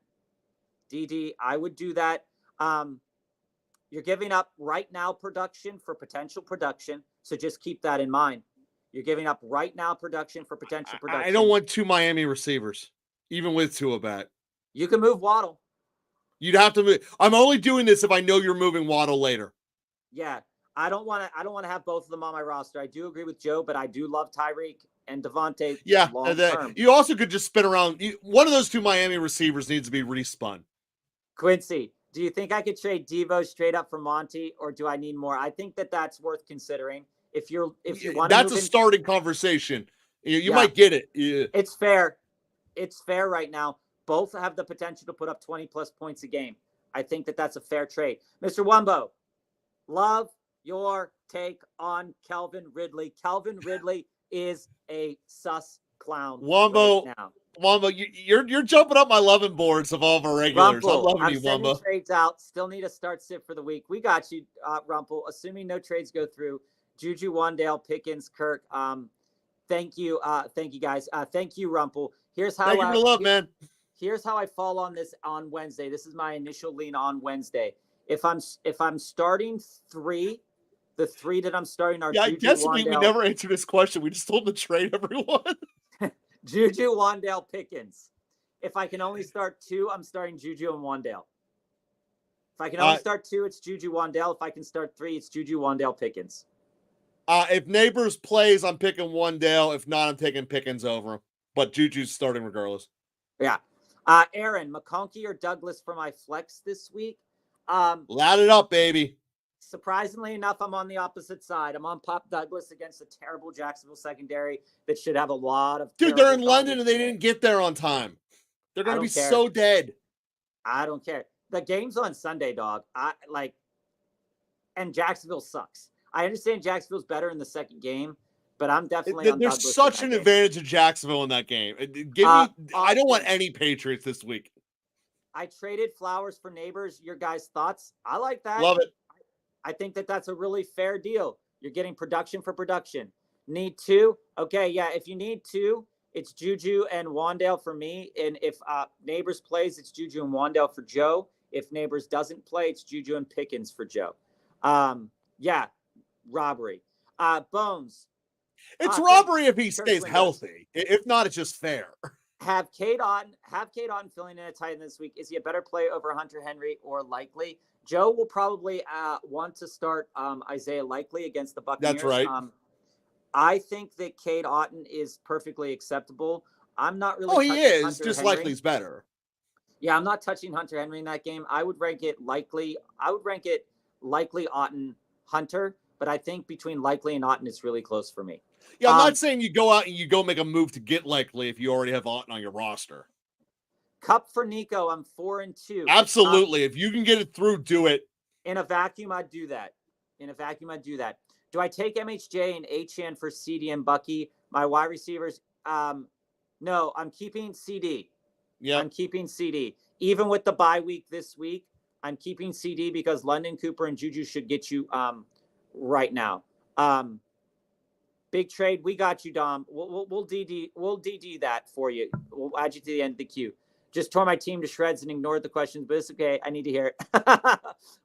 DD, I would do that. You're giving up right now production for potential production. So just keep that in mind. You're giving up right now production for potential production. I don't want 2 Miami receivers, even with Tua back. You can move Waddle. You'd have to move. I'm only doing this if I know you're moving Waddle later. Yeah. I don't want to have both of them on my roster. I do agree with Joe, but I do love Tyreek and Devontae. Yeah. Long term. You also could just spin around. One of those 2 Miami receivers needs to be respun. Quincy, do you think I could trade Devo straight up for Monty, or do I need more? I think that's worth considering. If you want, that's a starting conversation. You might get it. Yeah. It's fair. It's fair right now. Both have the potential to put up 20 plus points a game. I think that's a fair trade. Mr. Wumbo, love your take on Calvin Ridley. Calvin Ridley is a sus clown. Wumbo, right now. Wumbo, you're jumping up my loving boards of all of our regulars. Rumpel, I'm loving you, Wumbo. Trades out. Still need a start sit for the week. We got you, Rumpel. Assuming no trades go through. Juju, Wandale, Pickens, Kirk. Thank you, guys. Thank you, Rumpel. Here's how. Thank you for the love, man. Here's how I fall on this on Wednesday. This is my initial lean on Wednesday. If I'm starting 3, the 3 that I'm starting are I Juju, guess Wandale, we never answered this question. We just told them to trade everyone. Juju, Wandale, Pickens. If I can only start 2, I'm starting Juju and Wandale. If I can only start 2, it's Juju, Wandale. If I can start 3, it's Juju, Wandale, Pickens. If Neighbors plays, I'm picking Wandale. If not, I'm taking Pickens over him. But Juju's starting regardless. Yeah. Aaron, McConkey or Douglas for my flex this week? Loud it up, baby. Surprisingly enough, I'm on the opposite side. I'm on Pop Douglas against a terrible Jacksonville secondary that should have a lot of. Dude, they're in London and they didn't get there on time. They're going to be so dead. I don't care. The game's on Sunday, dog. And Jacksonville sucks. I understand Jacksonville's better in the second game, but I'm definitely on Douglas. There's such an advantage of Jacksonville in that game. I don't want any Patriots this week. I traded Flowers for Neighbors. Your guys' thoughts? I like that. Love it. I think that's a really fair deal. You're getting production for production. Need 2? Okay, yeah. If you need 2, it's Juju and Wandale for me. And if Neighbors plays, it's Juju and Wandale for Joe. If Neighbors doesn't play, it's Juju and Pickens for Joe. Yeah, robbery. Bones. It's robbery if he stays healthy. If not, it's just fair. Have Cade Otton filling in a tight end this week. Is he a better play over Hunter Henry or Likely? Joe will probably want to start Isaiah Likely against the Buccaneers. That's right. I think that Cade Otton is perfectly acceptable. I'm not really. Oh, he is. Hunter just Henry. Likely's better. Yeah, I'm not touching Hunter Henry in that game. I would rank it Likely. I would rank it Likely, Otton, Hunter. But I think between Likely and Otton, it's really close for me. Yeah, I'm not saying you go out and you go make a move to get Likely if you already have Otton on your roster. Cup for Nico, I'm 4-2. Absolutely. If you can get it through, do it. In a vacuum, I'd do that. Do I take MHJ and HN for CD and Bucky? My wide receivers? No, I'm keeping CD. Yeah. I'm keeping CD. Even with the bye week this week, I'm keeping CD because London, Cooper, and Juju should get you right now. Big trade. We got you, Dom. We'll DD that for you. We'll add you to the end of the queue. Just tore my team to shreds and ignored the questions, but it's okay. I need to hear it.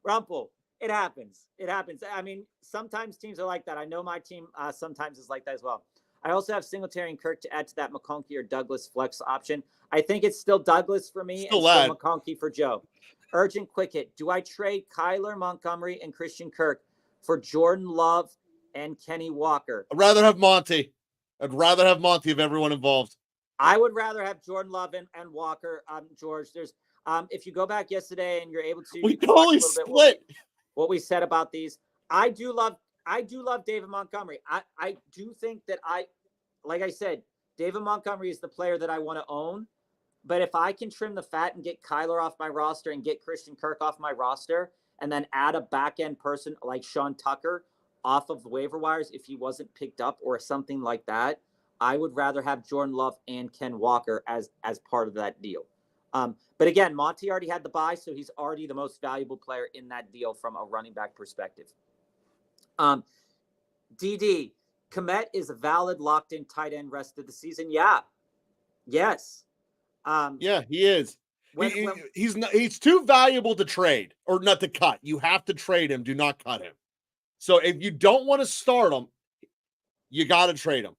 Rumpel, it happens. I mean, sometimes teams are like that. I know my team sometimes is like that as well. I also have Singletary and Kirk to add to that McConkey or Douglas flex option. I think it's still Douglas for me still McConkey for Joe. Urgent quick hit. Do I trade Kyler Montgomery and Christian Kirk for Jordan Love and Kenny Walker? I'd rather have Monty. I'd rather have Monty of everyone involved. I would rather have Jordan Love and Walker. George, there's if you go back yesterday and you're able to, we totally split what we said about these. I do love David Montgomery. I do think that like I said, David Montgomery is the player that I want to own. But if I can trim the fat and get Kyler off my roster and get Christian Kirk off my roster, and then add a back end person like Sean Tucker off of the waiver wires if he wasn't picked up or something like that, I would rather have Jordan Love and Ken Walker as part of that deal. But again, Monty already had the bye, so he's already the most valuable player in that deal from a running back perspective. DD, Komet is a valid locked-in tight end rest of the season. Yeah. Yes. Yeah, he is. He's too valuable to trade or not to cut. You have to trade him. Do not cut him. So if you don't want to start him, you got to trade him.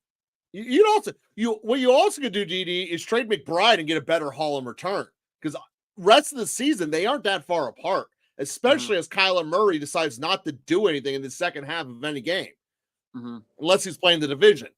What you also could do, DD, is trade McBride and get a better haul in return, because rest of the season they aren't that far apart, especially as Kyler Murray decides not to do anything in the second half of any game, unless he's playing the division.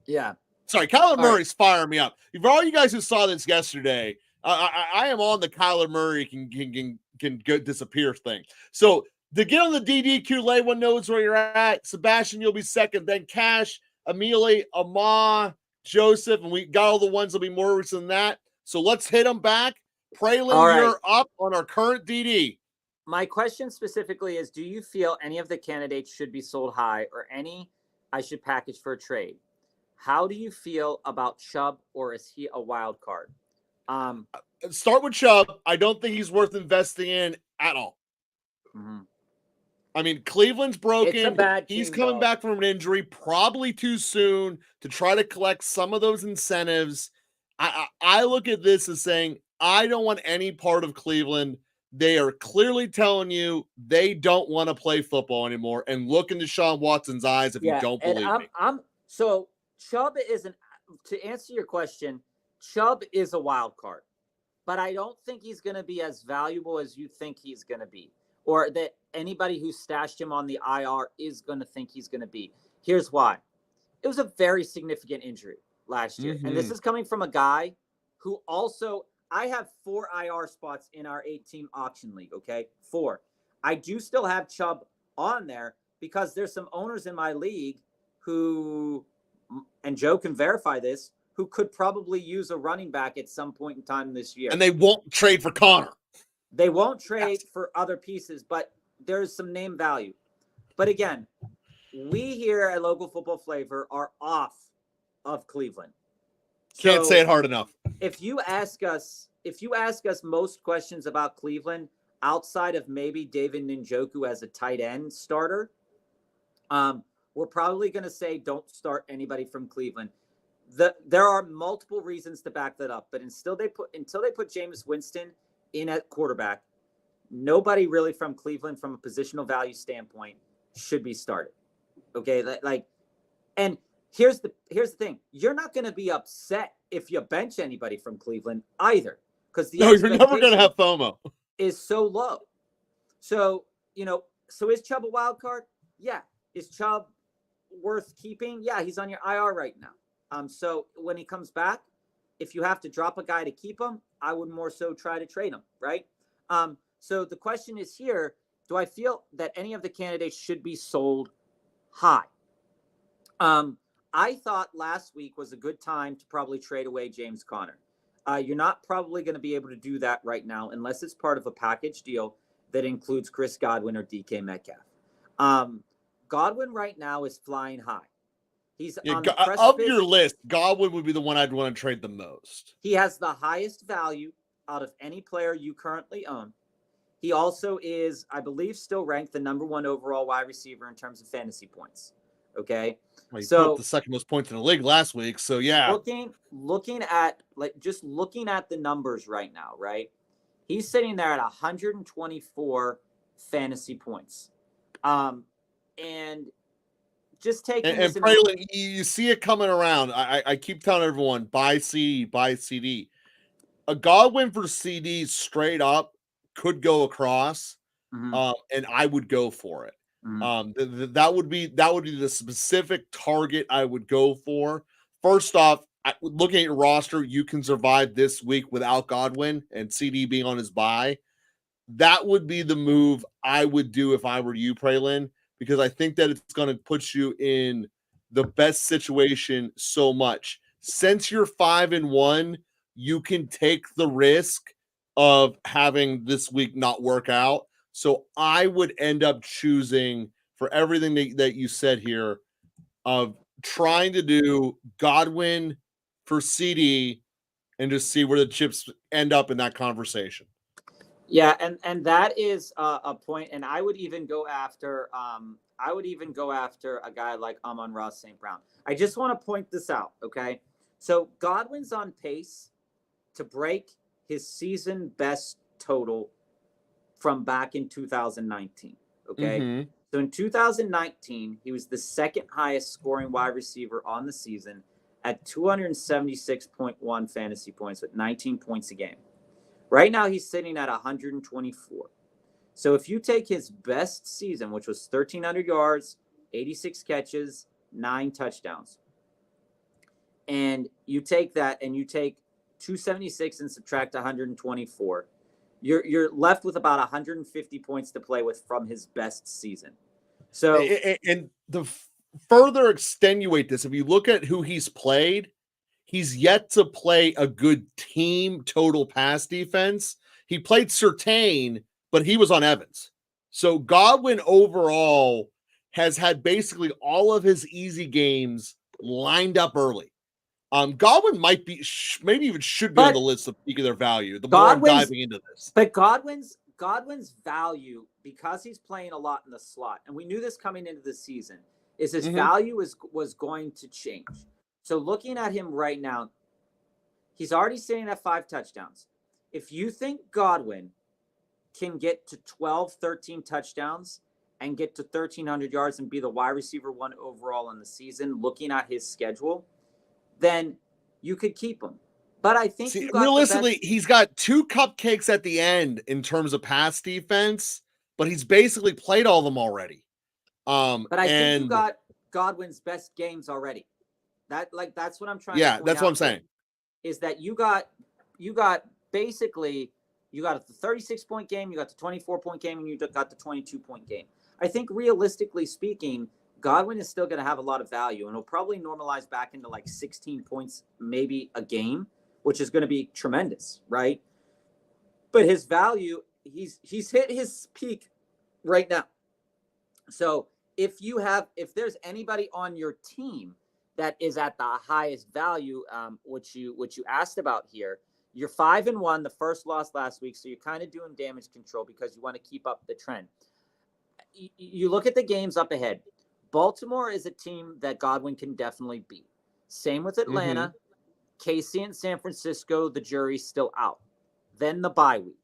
Yeah. Sorry, Kyler Murray's firing me up. For all you guys who saw this yesterday, I am on the Kyler Murray can go disappear thing. So to get on the DDQ, Layone knows where you're at. Sebastian, you'll be second. Then Cash, Amelie, Ama, Joseph, and we got all the ones that'll be more recent than that. So let's hit them back. Praylin, you're up on our current DD. My question specifically is, do you feel any of the candidates should be sold high or any I should package for a trade? How do you feel about Chubb, or is he a wild card? Start with Chubb. I don't think he's worth investing in at all. I mean, Cleveland's broken. He's coming back from an injury, probably too soon to try to collect some of those incentives. I look at this as saying, I don't want any part of Cleveland. They are clearly telling you they don't want to play football anymore. And look into Deshaun Watson's eyes if you don't believe me. So Chubb to answer your question, Chubb is a wild card, but I don't think he's going to be as valuable as you think he's going to be, or that anybody who stashed him on the IR is going to think he's going to be. Here's why. It was a very significant injury last year. And this is coming from a guy who also, I have 4 IR spots in our 8-team auction league. Okay. 4. I do still have Chubb on there because there's some owners in my league who, and Joe can verify this, who could probably use a running back at some point in time this year. And they won't trade for Connor. They won't trade for other pieces, but there's some name value. But again, we here at Local Football Flavor are off of Cleveland. Can't say it hard enough. If you ask us most questions about Cleveland outside of maybe David Njoku as a tight end starter, we're probably going to say don't start anybody from Cleveland. There are multiple reasons to back that up, but until they put Jameis Winston in at quarterback, nobody really from Cleveland from a positional value standpoint should be started. Okay, and here's the thing: you're not going to be upset if you bench anybody from Cleveland either, because you're never going to have FOMO. Is so low. So is Chubb a wild card? Yeah. Is Chubb worth keeping? Yeah, he's on your IR right now. So when he comes back, if you have to drop a guy to keep him, I would more so try to trade him, right? So the question is here, do I feel that any of the candidates should be sold high? I thought last week was a good time to probably trade away James Conner. You're not probably going to be able to do that right now unless it's part of a package deal that includes Chris Godwin or DK Metcalf. Godwin right now is flying high. He's on the precipice. Of your list, Godwin would be the one I'd want to trade the most. He has the highest value out of any player you currently own. He also is, I believe, still ranked the number 1 overall wide receiver in terms of fantasy points. Okay. Well, he put up the second most points in the league last week. So yeah. Looking at the numbers right now, right? He's sitting there at 124 fantasy points. And just taking and Praylin, you see it coming around. I keep telling everyone, buy CD. A Godwin for CD straight up could go across, and I would go for it. That would be the specific target I would go for. First off, looking at your roster, you can survive this week without Godwin and CD being on his bye. That would be the move I would do if I were you, Praylin, because I think that it's going to put you in the best situation so much. Since you're 5-1, you can take the risk of having this week not work out. So I would end up choosing, for everything that you said here, of trying to do Godwin for CD and just see where the chips end up in that conversation. Yeah, and that is a point, and I would even go after a guy like Amon-Ra St. Brown. I just want to point this out, okay? So Godwin's on pace to break his season best total from back in 2019, okay? Mm-hmm. So in 2019, he was the second highest scoring wide receiver on the season at 276.1 fantasy points with 19 points a game. Right now, he's sitting at 124. So if you take his best season, which was 1,300 yards, 86 catches, 9 touchdowns, and you take that and you take 276 and subtract 124, you're left with about 150 points to play with from his best season. So, And the further extenuate this, if you look at who he's played, he's yet to play a good team total pass defense. He played Surtain, but he was on Evans. So Godwin overall has had basically all of his easy games lined up early. Godwin might be, maybe even should be on the list of peak of their value. The more I'm diving into this, but Godwin's value, because he's playing a lot in the slot, and we knew this coming into the season, is his value was going to change. So looking at him right now, he's already sitting at 5 touchdowns. If you think Godwin can get to 12, 13 touchdowns and get to 1,300 yards and be the wide receiver 1 overall in the season, looking at his schedule, then you could keep him. But I think realistically, he's got 2 cupcakes at the end in terms of pass defense, but he's basically played all of them already. But I think you got Godwin's best games already. That's what I'm trying to point out. Yeah, that's what I'm saying. Is that you got basically, you got the 36-point game, you got the 24-point game, and you got the 22-point game. I think realistically speaking, Godwin is still going to have a lot of value, and he'll probably normalize back into like 16 points maybe a game, which is going to be tremendous, right? But his value, he's hit his peak right now. So if there's anybody on your team that is at the highest value, which you asked about here, you're 5-1, the first loss last week, so you're kind of doing damage control because you want to keep up the trend. You look at the games up ahead. Baltimore is a team that Godwin can definitely beat. Same with Atlanta. KC and San Francisco, the jury's still out. Then the bye week.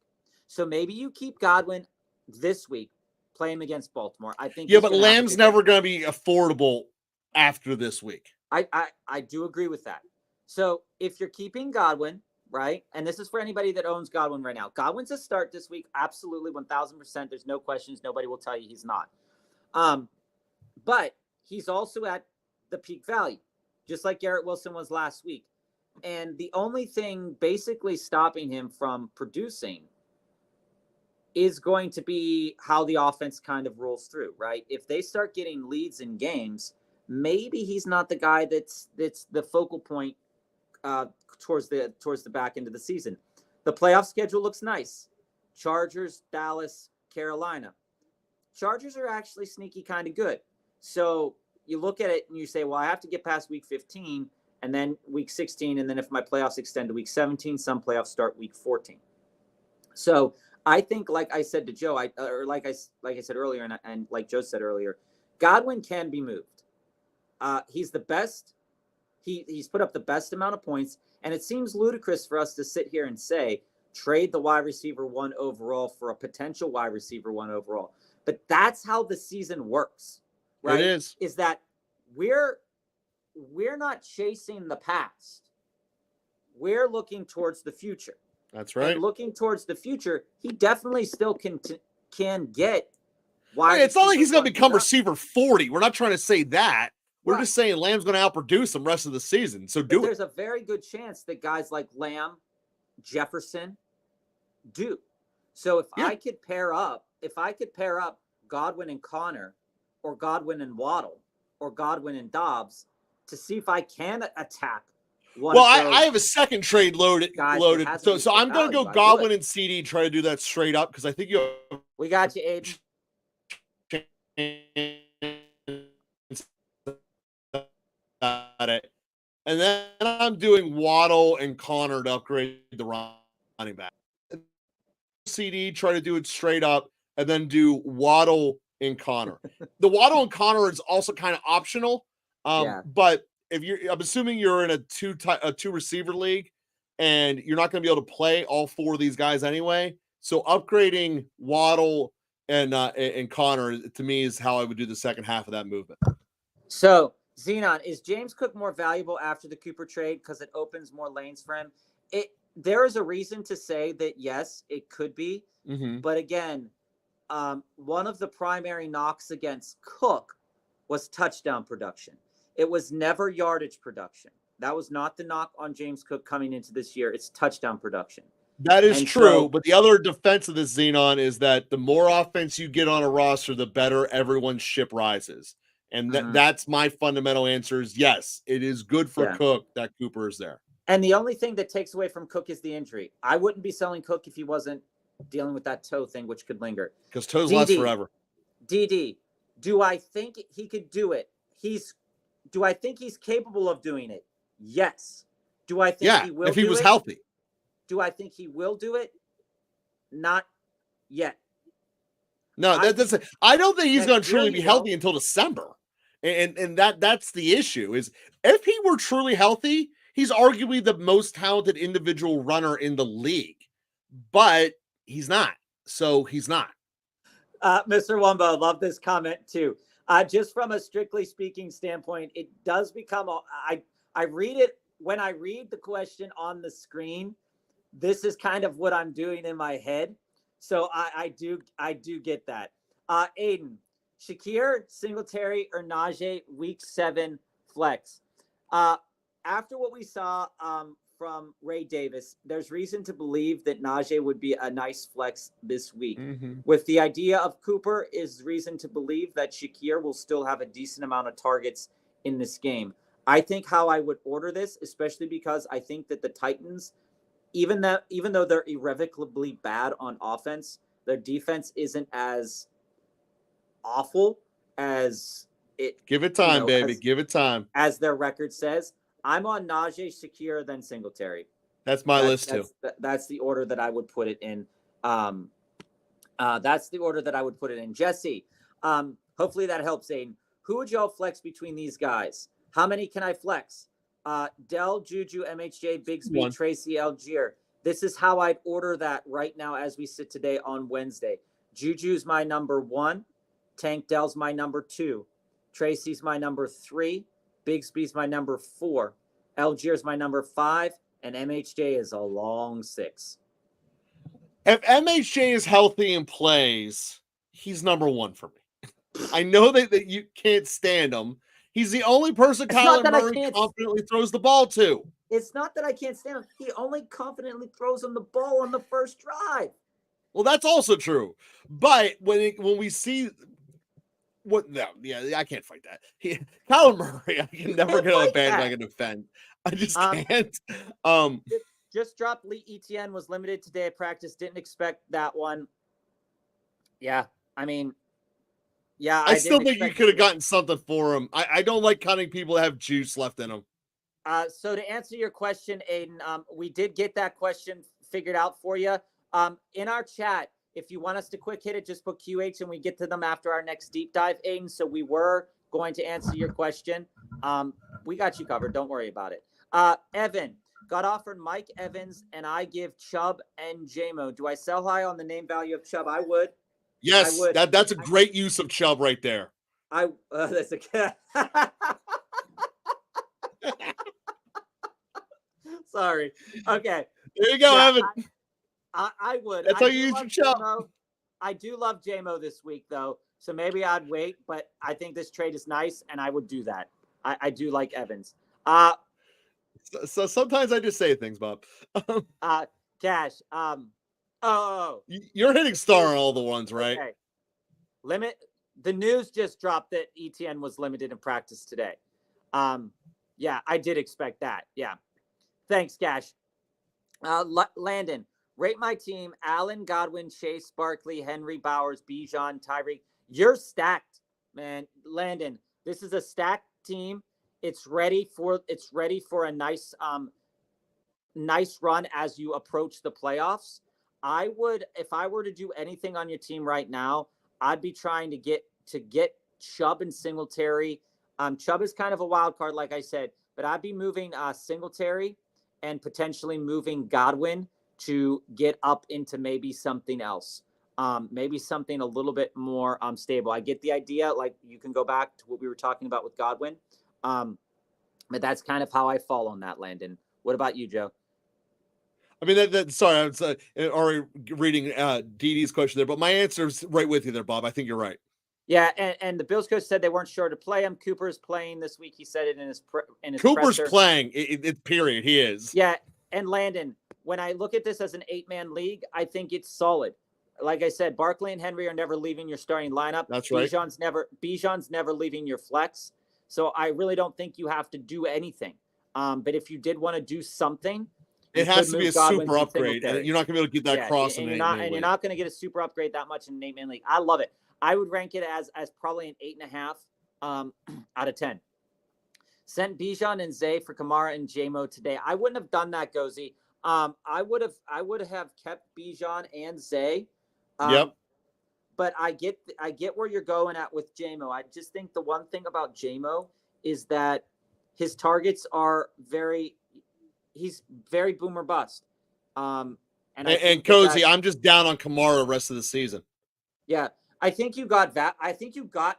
So maybe you keep Godwin this week, play him against Baltimore. I think. Yeah, but Lamb's never going to be affordable after this week. I do agree with that. So if you're keeping Godwin, right, and this is for anybody that owns Godwin right now, Godwin's a start this week, absolutely 1,000%. There's no questions. Nobody will tell you he's not. But he's also at the peak value, just like Garrett Wilson was last week. And the only thing basically stopping him from producing is going to be how the offense kind of rolls through, right? If they start getting leads in games, maybe he's not the guy that's the focal point towards the back end of the season. The playoff schedule looks nice. Chargers, Dallas, Carolina. Chargers are actually sneaky kind of good. So you look at it and you say, well, I have to get past week 15 and then week 16. And then if my playoffs extend to week 17, some playoffs start week 14. So I think, like I said to Joe, like I said earlier, and like Joe said earlier, Godwin can be moved. He's the best. He's put up the best amount of points. And it seems ludicrous for us to sit here and say, trade the wide receiver 1 overall for a potential wide receiver 1 overall. But that's how the season works, right? It is. Is that we're not chasing the past. We're looking towards the future. That's right. And looking towards the future, he definitely still can get wide. It's not like he's going to become receiver 40. We're not trying to say that. We're just saying Lamb's going to outproduce him rest of the season. So There's a very good chance that guys like Lamb, Jefferson do. So if I could pair up Godwin and Connor, or Godwin and Waddle, or Godwin and Dobbs, to see if I can attack one. Well, I have a second trade loaded. So I'm going to go Godwin and CD, try to do that straight up, because I think we got you, Aiden. Got it. And then I'm doing Waddle and Connor to upgrade the running back. CD, try to do it straight up, and then do Waddle and Connor. The Waddle and Connor is also kind of optional. But if I'm assuming you're in a two receiver league, and you're not going to be able to play all four of these guys anyway. So upgrading Waddle and Connor to me is how I would do the second half of that movement. So Xenon, is James Cook more valuable after the Cooper trade because it opens more lanes for him? There is a reason to say that yes, it could be, but again, one of the primary knocks against Cook was touchdown production. It was never yardage production. That was not the knock on James Cook coming into this year. It's touchdown production. That is true, but the other defense of this, Xenon, is that the more offense you get on a roster, the better everyone's ship rises. And that's my fundamental answer is yes, it is good for Cook that Cooper is there. And the only thing that takes away from Cook is the injury. I wouldn't be selling Cook if he wasn't dealing with that toe thing, which could linger. Because toes last forever. DD, do I think he could do it? Do I think he's capable of doing it? Yes. Do I think he will if he was healthy? Do I think he will do it? Not yet. No, I don't think he's going to truly be healthy until December. And that's the issue is if he were truly healthy, he's arguably the most talented individual runner in the league, but he's not. So he's not. Mr. Wumbo, love this comment too. Just from a strictly speaking standpoint, it does become, I read it when I read the question on the screen. This is kind of what I'm doing in my head. So I do get that. Aiden, Shakir, Singletary, or Najee, week 7 flex. After what we saw from Ray Davis, there's reason to believe that Najee would be a nice flex this week. With the idea of Cooper is reason to believe that Shakir will still have a decent amount of targets in this game. I think how I would order this, especially because I think that the Titans, even though they're irrevocably bad on offense, their defense isn't as awful as it. Give it time, baby. Give it time. As their record says, I'm on Najee, Shakir, then Singletary. That's my list too. That's the order that I would put it in. That's the order that I would put it in. Jesse, hopefully that helps, Aiden. Who would y'all flex between these guys? How many can I flex? Dell, Juju, MHJ, Bigsby, Tracy, Algier. This is how I'd order that right now as we sit today on Wednesday. Juju's my number 1. Tank Dell's my number 2. Tracy's my number 3. Bigsby's my number 4. Algier's my number 5. And MHJ is a long 6. If MHJ is healthy and plays, he's number 1 for me. I know that you can't stand him. He's the only person Kyler Murray confidently throws the ball to. It's not that I can't stand him. He only confidently throws him the ball on the first drive. Well, that's also true. But when we see I can't fight that. Kyler Murray, I can never get on a bandwagon defend. I just can't. Just dropped Lee Etienne, was limited today at practice. Didn't expect that one. Yeah, I mean, yeah. I still think you could have gotten something for him. I don't like cutting people that have juice left in them. So to answer your question, Aiden, we did get that question figured out for you. In our chat, if you want us to quick hit it, just put QH and we get to them after our next deep dive, Aiden. So we were going to answer your question. We got you covered. Don't worry about it. Evan got offered Mike Evans, and I give Chubb and JMO. Do I sell high on the name value of Chubb? I would. Yes, I would. That's a great use of Chubb right there. That's a Sorry. Okay. There you go, Evan. I would. That's how you use your Chubb. I do love JMO this week, though. So maybe I'd wait, but I think this trade is nice, and I would do that. I do like Evans. So sometimes I just say things, Bob. Cash. You're hitting star on all the ones, right? Okay. The news just dropped that ETN was limited in practice today. Yeah, I did expect that. Yeah. Thanks, Cash. Landon, rate my team. Allen, Godwin, Chase, Barkley, Henry, Bowers, Bijan, Tyreek. You're stacked, man. Landon, this is a stacked team. It's ready for a nice run as you approach the playoffs. if I were to do anything on your team right now, I'd be trying to get Chubb and Singletary. Chubb is kind of a wild card, like I said, but I'd be moving Singletary and potentially moving Godwin to get up into maybe something else. Maybe something a little bit more stable. I get the idea. Like, you can go back to what we were talking about with Godwin. But that's kind of how I fall on that, Landon. What about you, Joe? I mean, sorry, I was already reading DD's question there, but my answer is right with you there, Bob. I think you're right. Yeah, and the Bills coach said they weren't sure to play him. Cooper's playing this week. He said it in his Cooper's presser. playing. Period. He is. Yeah, and Landon, when I look at this as an 8-man league, I think it's solid. Like I said, Barkley and Henry are never leaving your starting lineup. That's right. Bijan's never leaving your flex. So I really don't think you have to do anything. But if you did want to do something, it has to be a super upgrade. And you're not going to be able to get that cross in an 8-man league. And you're not going to get a super upgrade that much in an 8-man league. I love it. I would rank it as probably an 8.5 out of 10. Sent Bijan and Zay for Kamara and JMO today. I wouldn't have done that, Gozy. I would have kept Bijan and Zay. Yep. But I get where you're going at with JMO. I just think the one thing about JMO is that his targets are he's very boom or bust. And Cozy, I'm just down on Kamara the rest of the season. Yeah. I think you got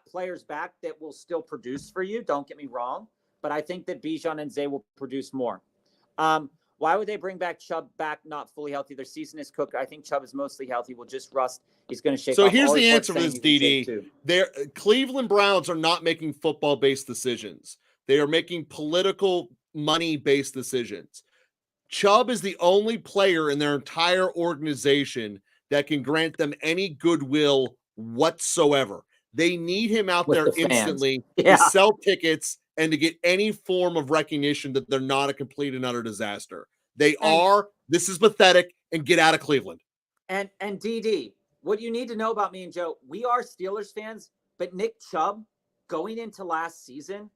players back that will still produce for you. Don't get me wrong, but I think that Bijan and Zay will produce more. Why would they bring back Chubb back not fully healthy? Their season is cooked. I think Chubb is mostly healthy. Will just rust. He's going to shake. So off. Here's the answer for this, DD. Cleveland Browns are not making football-based decisions. They are making political money-based decisions. Chubb is the only player in their entire organization that can grant them any goodwill whatsoever. They need him out there instantly to sell tickets and to get any form of recognition that they're not a complete and utter disaster. This is pathetic, and get out of Cleveland. And DD, what you need to know about me and Joe, we are Steelers fans, but Nick Chubb going into last season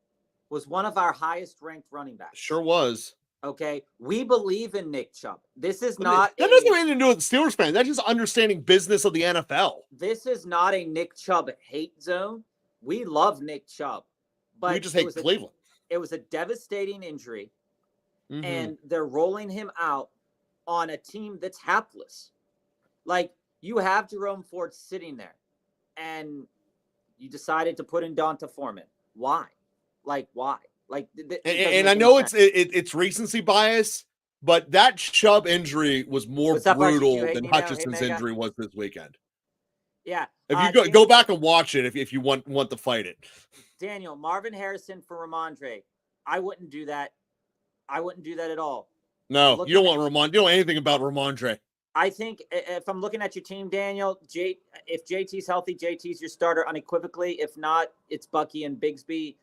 was one of our highest ranked running backs. Sure was. Okay, we believe in Nick Chubb. This is not that doesn't have anything to do with Steelers fans. That's just understanding business of the NFL. This is not a Nick Chubb hate zone. We love Nick Chubb, but we just hate Cleveland. It was a devastating injury, and they're rolling him out on a team that's hapless. Like, you have Jerome Ford sitting there, and you decided to put in Donta Foreman. Why? Like, why? Like, and I know it's recency bias, but that Chubb injury was more brutal than Hutchinson's injury was this weekend. Yeah. If you go back and watch it, if you want to fight it. Daniel, Marvin Harrison for Ramondre. I wouldn't do that. I wouldn't do that at all. No, you don't want Ramondre. You don't know anything about Ramondre. I think if I'm looking at your team, Daniel, if JT's healthy, JT's your starter unequivocally. If not, it's Bucky and Bigsby.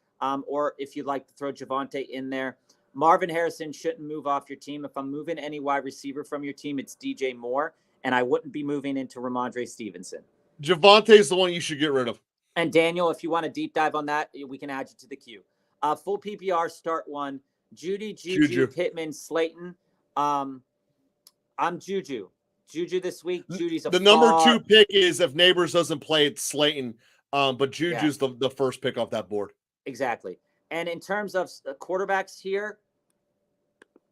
Or if you'd like to throw Javonte in there. Marvin Harrison shouldn't move off your team. If I'm moving any wide receiver from your team, it's DJ Moore, and I wouldn't be moving into Ramondre Stevenson. Javonte is the one you should get rid of. And Daniel, if you want to deep dive on that, we can add you to the queue. Full PPR, start one. Juju, Pittman, Slayton. I'm Juju. Juju this week. Judy's the number 2 pick is, if Neighbors doesn't play, it's Slayton. But Juju's the first pick off that board. Exactly. And in terms of quarterbacks here,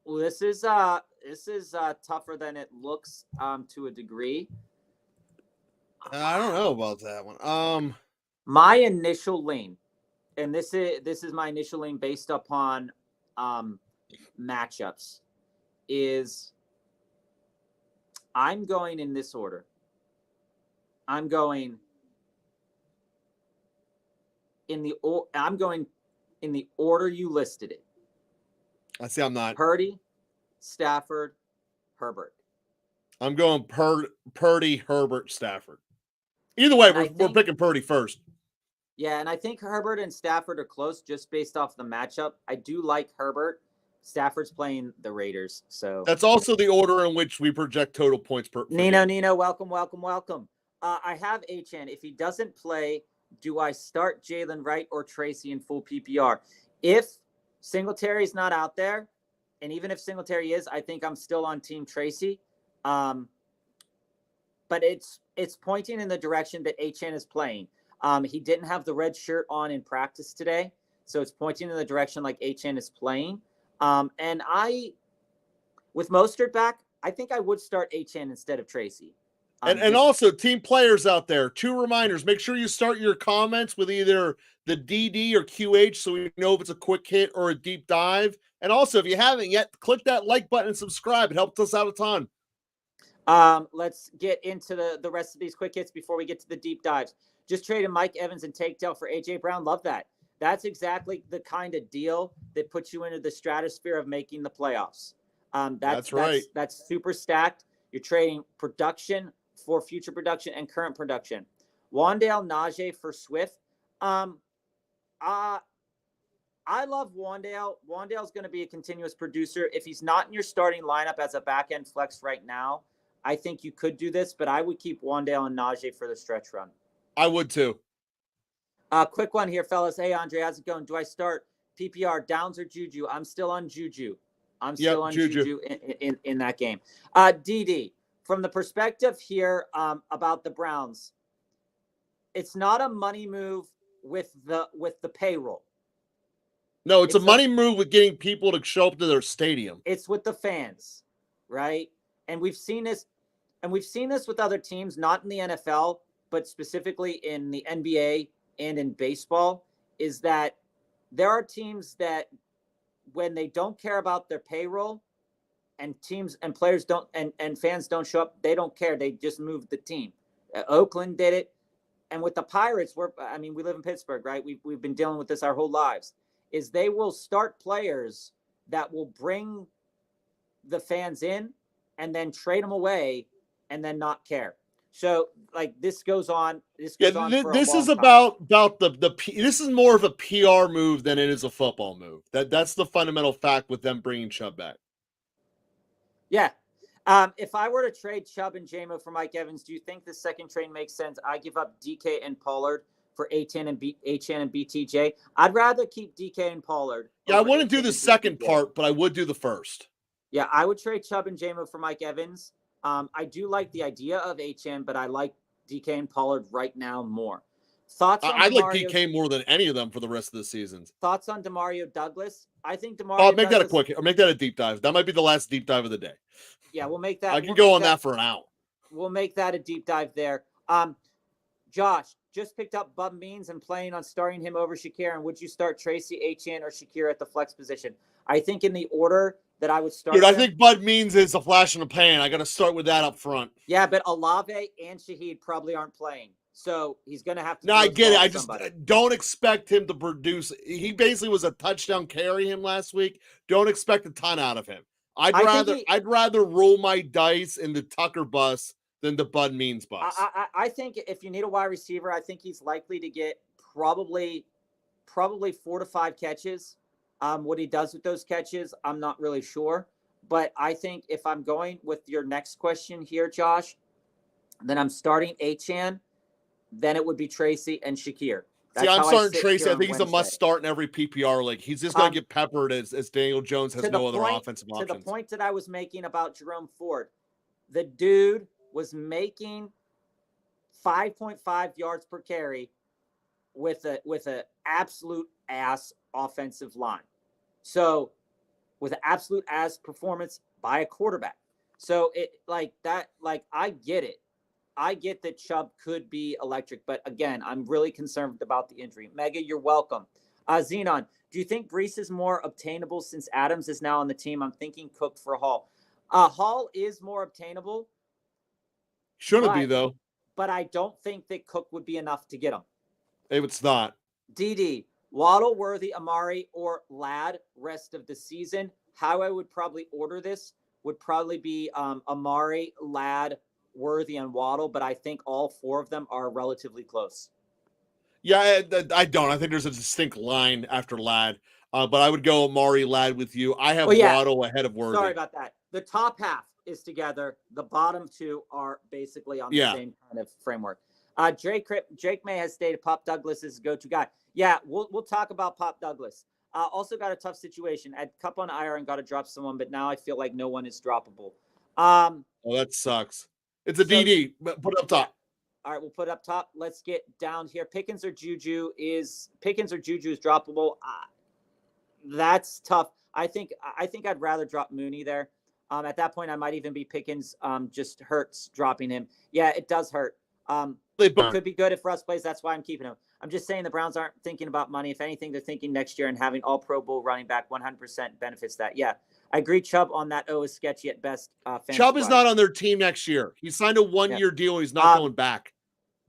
this is tougher than it looks to a degree. I don't know about that one. My initial lean, and this is my initial lean based upon matchups, is I'm going in this order. I'm going in the order you listed it. I see. I'm not. Purdy, Stafford, Herbert. I'm going Purdy, Herbert, Stafford. Either way, we're picking Purdy first. Yeah, and I think Herbert and Stafford are close just based off the matchup. I do like Herbert. Stafford's playing the Raiders, so that's also the order in which we project total points per. Nino, welcome. I have HN. If he doesn't play, do I start Jalen Wright or Tracy in full PPR? If Singletary's not out there, and even if Singletary is, I think I'm still on Team Tracy. but it's pointing in the direction that Achane is playing. He didn't have the red shirt on in practice today, so it's pointing in the direction like Achane is playing. And with Mostert back, I think I would start Achane instead of Tracy. And also, team players out there, 2 reminders. Make sure you start your comments with either the DD or QH so we know if it's a quick hit or a deep dive. And also, if you haven't yet, click that like button and subscribe. It helps us out a ton. Let's get into the rest of these quick hits before we get to the deep dives. Just traded Mike Evans and Takedale for A.J. Brown. Love that. That's exactly the kind of deal that puts you into the stratosphere of making the playoffs. That's right. That's super stacked. You're trading production for future production and current production. Wan'Dale Najee for Swift. I love Wan'Dale. Wan'Dale's going to be a continuous producer. If he's not in your starting lineup as a back-end flex right now, I think you could do this, but I would keep Wan'Dale and Najee for the stretch run. I would too. Quick one here, fellas. Hey, Andre, how's it going? Do I start PPR, Downs or Juju? I'm still on Juju. I'm still on Juju in that game. DD, from the perspective here about the Browns, it's not a money move with the payroll. No, it's a money move with getting people to show up to their stadium. It's with the fans, right? And we've seen this with other teams, not in the NFL, but specifically in the NBA and in baseball, is that there are teams that when they don't care about their payroll and teams and players don't and fans don't show up, they don't care. They just move the team. Oakland did it. And with the Pirates, we live in Pittsburgh, right? We've been dealing with this our whole lives. Is they will start players that will bring the fans in and then trade them away and then not care. So like this goes on. This is about this is more of a PR move than it is a football move. That's the fundamental fact with them bringing Chubb back. Yeah. If I were to trade Chubb and JMO for Mike Evans, do you think the second trade makes sense? I give up DK and Pollard for Achane and BTJ. I'd rather keep DK and Pollard. Yeah, I wouldn't do the second part, but I would do the first. Yeah, I would trade Chubb and JMO for Mike Evans. I do like the idea of Achane, but I like DK and Pollard right now more. Thoughts on I like DK more than any of them for the rest of the seasons. Thoughts on Demario Douglas? I think Demario make that a quick, or make that a deep dive. That might be the last deep dive of the day. Yeah, we'll make that. I can go on that for an hour. We'll make that a deep dive there. Josh just picked up Bud Means and planning on starting him over Shakir. And would you start Tracy, Achane, or Shakir at the flex position? I think in the order that I would start. Dude, I think Bud Means is a flash in the pan. I got to start with that up front. Yeah, but Olave and Shaheed probably aren't playing. So he's going to have to. No, I get it. I just don't expect him to produce. He basically was a touchdown carry him last week. Don't expect a ton out of him. I'd rather roll my dice in the Tucker bus than the Bud Means bus. I think if you need a wide receiver, I think he's likely to get probably 4 to 5 catches. What he does with those catches, I'm not really sure. But I think if I'm going with your next question here, Josh, then I'm starting Achane. Then it would be Tracy and Shakir. See, I'm starting Tracy. I think he's a must start in every PPR league. He's just going to get peppered as Daniel Jones has no other offensive options. To the point that I was making about Jerome Ford, the dude was making 5.5 yards per carry with an absolute ass offensive line. So with an absolute ass performance by a quarterback. So I get it. I get that Chubb could be electric, but again, I'm really concerned about the injury. Mega, you're welcome. Xenon, do you think Brees is more obtainable since Adams is now on the team? I'm thinking Cook for Hall. Hall is more obtainable. Shouldn't be, though. But I don't think that Cook would be enough to get him. If it's not. DD, Waddle, Worthy, Amari, or Ladd rest of the season. How I would probably order this would probably be Amari, Ladd, Worthy, and Waddle, but I think all 4 of them are relatively close. Yeah, I don't. I think there's a distinct line after Ladd, but I would go Amari, Ladd with you. I have Waddle ahead of Worthy. Sorry about that. The top half is together. The bottom 2 are basically on the same kind of framework. Jake May has stated Pop Douglas is a go-to guy. Yeah, we'll talk about Pop Douglas. Also got a tough situation. I had Cup on IR and got to drop someone, but now I feel like no one is droppable. Oh, that sucks. It's a DD. But put it up top. All right, we'll put it up top. Let's get down here. Pickens or Juju is droppable. That's tough. I think I'd rather drop Mooney there. At that point, I might even be Pickens. Just hurts dropping him. Yeah, it does hurt. It could be good if Russ plays. That's why I'm keeping him. I'm just saying the Browns aren't thinking about money. If anything, they're thinking next year, and having all Pro Bowl running back 100% benefits that. Yeah, I agree. Chubb on that is sketchy at best. Chubb is not on their team next year. He signed a 1-year deal. He's not going back.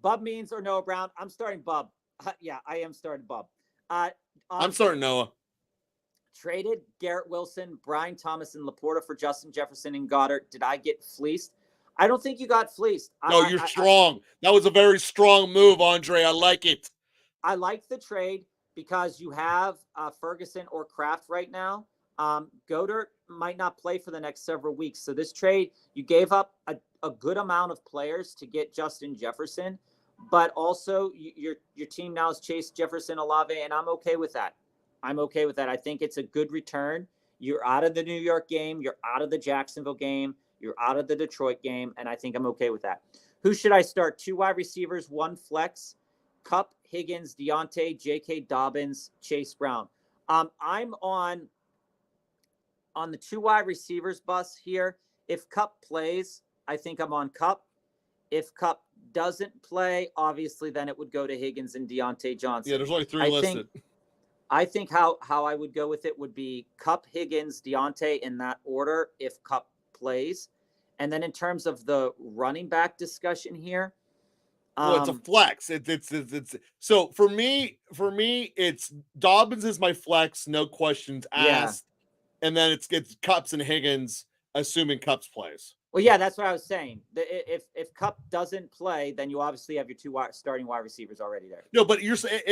Bub Means or Noah Brown? I'm starting Bub. Yeah, I am starting Bub. I'm starting Noah. Traded Garrett Wilson, Brian Thomas, and Laporta for Justin Jefferson and Goddard. Did I get fleeced? I don't think you got fleeced. No, you're strong. That was a very strong move, Andre. I like it. I like the trade because you have Ferguson or Kraft right now. Goddard might not play for the next several weeks. So this trade, you gave up a good amount of players to get Justin Jefferson, but also your team now has Chase Jefferson, Olave, and I'm okay with that. I think it's a good return. You're out of the New York game. You're out of the Jacksonville game. You're out of the Detroit game, and I think I'm okay with that. Who should I start? 2 wide receivers, 1 flex. Kupp, Higgins, Deontay, J.K. Dobbins, Chase Brown. I'm on the 2 wide receivers bus here. If Kupp plays, I think I'm on Kupp. If Kupp doesn't play, obviously then it would go to Higgins and Deontay Johnson. Yeah, there's only 3 listed. I think how I would go with it would be Kupp, Higgins, Deontay in that order if Kupp plays. And then in terms of the running back discussion here. Well, it's a flex. It's so for me, it's Dobbins is my flex, no questions asked. Yeah. And then it's Kupps and Higgins, assuming Kupps plays. Well, yeah, that's what I was saying. If Kupp doesn't play, then you obviously have your 2 starting wide receivers already there. No, but you're saying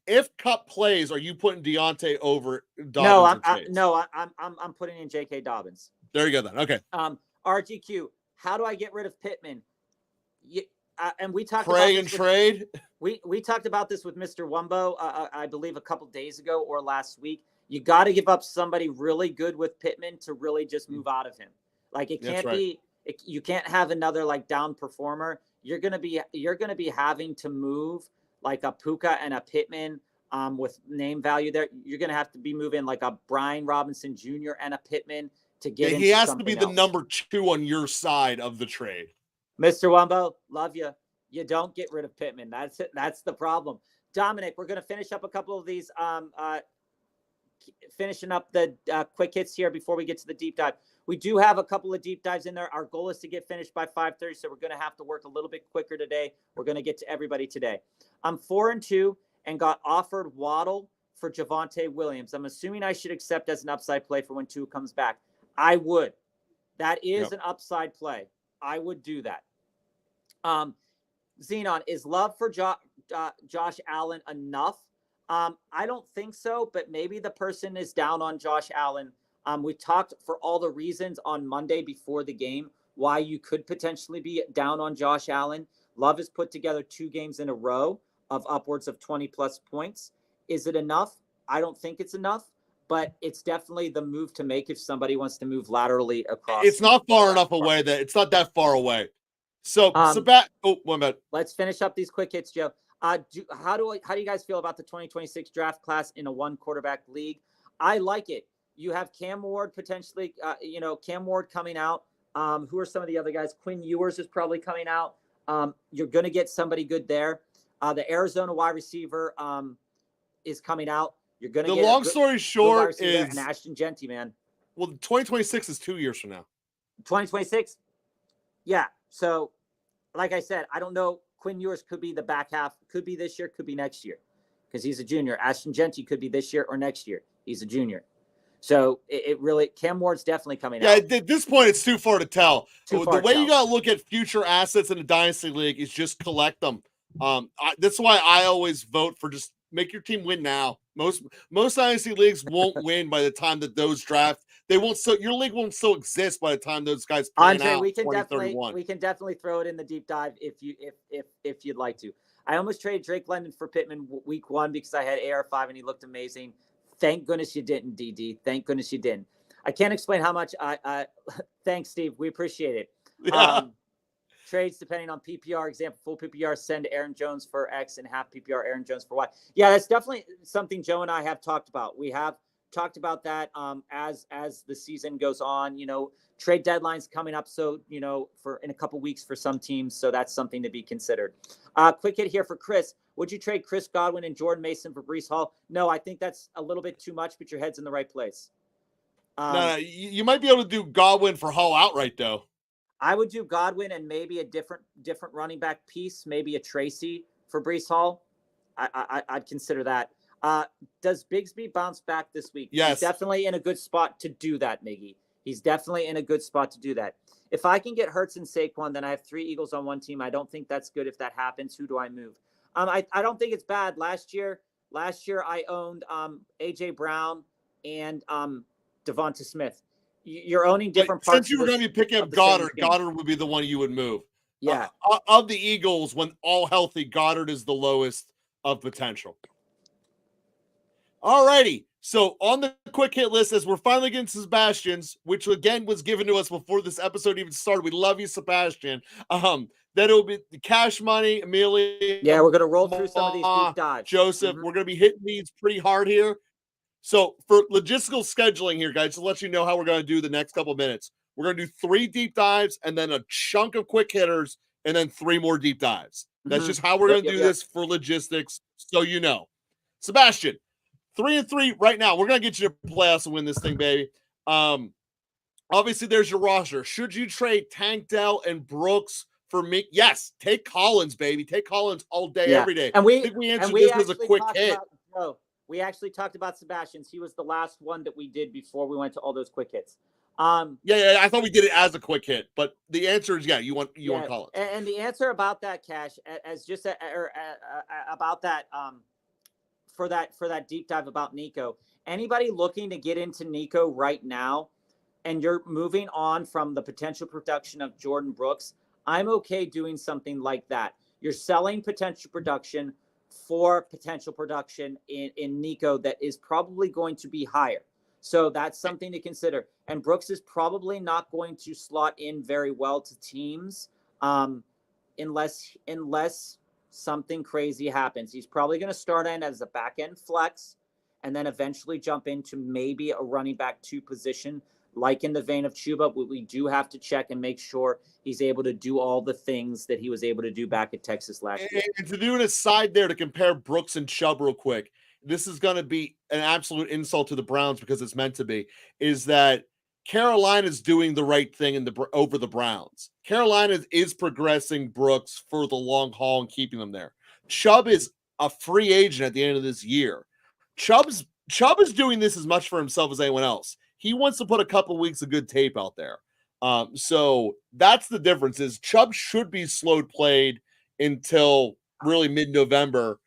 if Kupp plays, are you putting Deontay over Dobbins? I'm putting in J.K. Dobbins. There you go then. Okay. RGQ. How do I get rid of Pittman? And we talked about and trade. We talked about this with Mr. Wumbo, I believe a couple days ago or last week. You got to give up somebody really good with Pittman to really just move out of him. Like it can't be. You can't have another like down performer. You're gonna be having to move like a Puka and a Pittman with name value there. You're gonna have to be moving like a Brian Robinson Jr. and a Pittman to get. He has to be the number 2 on your side of the trade. Mr. Wumbo, love you. You don't get rid of Pittman. That's it. That's the problem. Dominic, we're gonna finish up a couple of these. Finishing up the quick hits here before we get to the deep dive. We do have a couple of deep dives in there. Our goal is to get finished by 5:30, so we're going to have to work a little bit quicker today. We're going to get to everybody today. I'm 4-2 and got offered Waddle for Javonte Williams. I'm assuming I should accept as an upside play for when Tua comes back. I would. That is an upside play. I would do that. Xenon, is love for Josh Allen enough? I don't think so, but maybe the person is down on Josh Allen. We talked for all the reasons on Monday before the game why you could potentially be down on Josh Allen. Love has put together 2 games in a row of upwards of 20-plus points. Is it enough? I don't think it's enough, but it's definitely the move to make if somebody wants to move laterally across. It's not far enough away that it's not that far away. So, one minute. Let's finish up these quick hits, Joe. How do you guys feel about the 2026 draft class in a 1-quarterback league? I like it. You have Cam Ward potentially, Cam Ward coming out. Who are some of the other guys? Quinn Ewers is probably coming out. You're going to get somebody good there. The Arizona wide receiver is coming out. You're going to get. The long story short is and Ashton Genty, man. Well, 2026 is 2 years from now. 2026, yeah. So, like I said, I don't know. Quinn Ewers could be the back half. Could be this year. Could be next year, because he's a junior. Ashton Genty could be this year or next year. He's a junior. So it really, Cam Ward's definitely coming out. Yeah, at this point, it's too far to tell. The way you got to look at future assets in a dynasty league is just collect them. That's why I always vote for just make your team win now. Most dynasty leagues won't win by the time that those draft. They won't. So your league won't still exist by the time those guys play Andre, out. we can definitely throw it in the deep dive if you'd like to. I almost traded Drake London for Pittman week 1 because I had AR5 and he looked amazing. Thank goodness you didn't, DD. Thank goodness you didn't. I can't explain how much thanks, Steve. We appreciate it. Yeah. trades depending on PPR. Example, full PPR, send Aaron Jones for X, and half PPR, Aaron Jones for Y. Yeah, that's definitely something Joe and I have talked about. We have talked about that as the season goes on. Trade deadlines coming up, so for in a couple weeks for some teams, so that's something to be considered. Quick hit here for Chris. Would you trade Chris Godwin and Jordan Mason for Breece Hall? No, I think that's a little bit too much, but your head's in the right place. No, you might be able to do Godwin for Hall outright, though. I would do Godwin and maybe a different running back piece, maybe a Tracy for Breece Hall. I'd consider that. Does Bigsby bounce back this week? Yes. He's definitely in a good spot to do that, Miggy. He's definitely in a good spot to do that. If I can get Hurts and Saquon, then I have 3 Eagles on one team. I don't think that's good if that happens. Who do I move? I don't think it's bad. Last year I owned A.J. Brown and Devonta Smith. You're owning different parts. Since you were going to be picking up Goddard, Goddard would be the one you would move. Yeah. Of the Eagles, when all healthy, Goddard is the lowest of potential. All righty. So on the quick hit list, as we're finally getting to Sebastian's, which again was given to us before this episode even started. We love you, Sebastian. That it'll be the Cash Money, Amelia. Yeah, we're going to roll through some of these deep dives. Joseph, we're going to be hitting these pretty hard here. So for logistical scheduling here, guys, to let you know how we're going to do the next couple of minutes, we're going to do 3 deep dives and then a chunk of quick hitters and then 3 more deep dives. That's just how we're going to do this for logistics. So, Sebastian, 3-3 right now. We're going to get you to playoffs and win this thing, baby. Obviously there's your roster. Should you trade Tank Dell and Brooks for me? Yes. Take Collins, baby. Take Collins all day, every day. And we I think we answered this as a quick hit. We actually talked about Sebastian's. He was the last one that we did before we went to all those quick hits. Yeah, I thought we did it as a quick hit, but the answer is you want Collins. And the answer about that, Cash, as just about that for that deep dive about Nico. Anybody looking to get into Nico right now, and you're moving on from the potential production of Jordan Brooks, I'm okay doing something like that. You're selling potential production for potential production in Nico that is probably going to be higher. So that's something to consider. And Brooks is probably not going to slot in very well to teams unless something crazy happens. He's probably going to start in as a back-end flex and then eventually jump into maybe a running back 2 position, like in the vein of Chuba. We do have to check and make sure he's able to do all the things that he was able to do back at Texas last year. And to do an aside there to compare Brooks and Chubb real quick, this is going to be an absolute insult to the Browns because it's meant to be, is that Carolina's doing the right thing over the Browns. Carolina is progressing Brooks for the long haul and keeping them there. Chubb is a free agent at the end of this year. Chubb is doing this as much for himself as anyone else. He wants to put a couple weeks of good tape out there. So that's the difference is Chubb should be slowed played until really mid-November.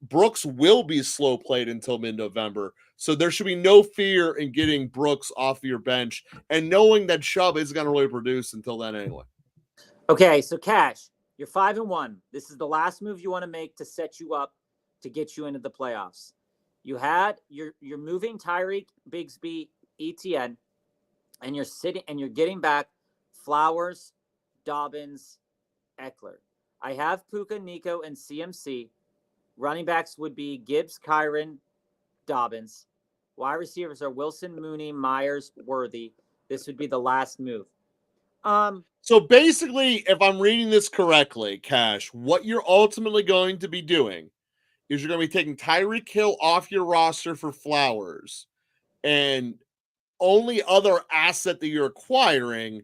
Brooks will be slow played until mid-November. So there should be no fear in getting Brooks off your bench and knowing that Chubb is going to really produce until then anyway. Okay, so Cash, you're 5-1. This is the last move you want to make to set you up to get you into the playoffs. You're moving Tyreek, Bigsby, ETN, and you're getting back Flowers, Dobbins, Eckler. I have Puka, Nico, and CMC. Running backs would be Gibbs, Kyron, Dobbins. Wide receivers are Wilson, Mooney, Myers, Worthy. This would be the last move. So basically, if I'm reading this correctly, Cash, what you're ultimately going to be doing is you're going to be taking Tyreek Hill off your roster for Flowers, and only other asset that you're acquiring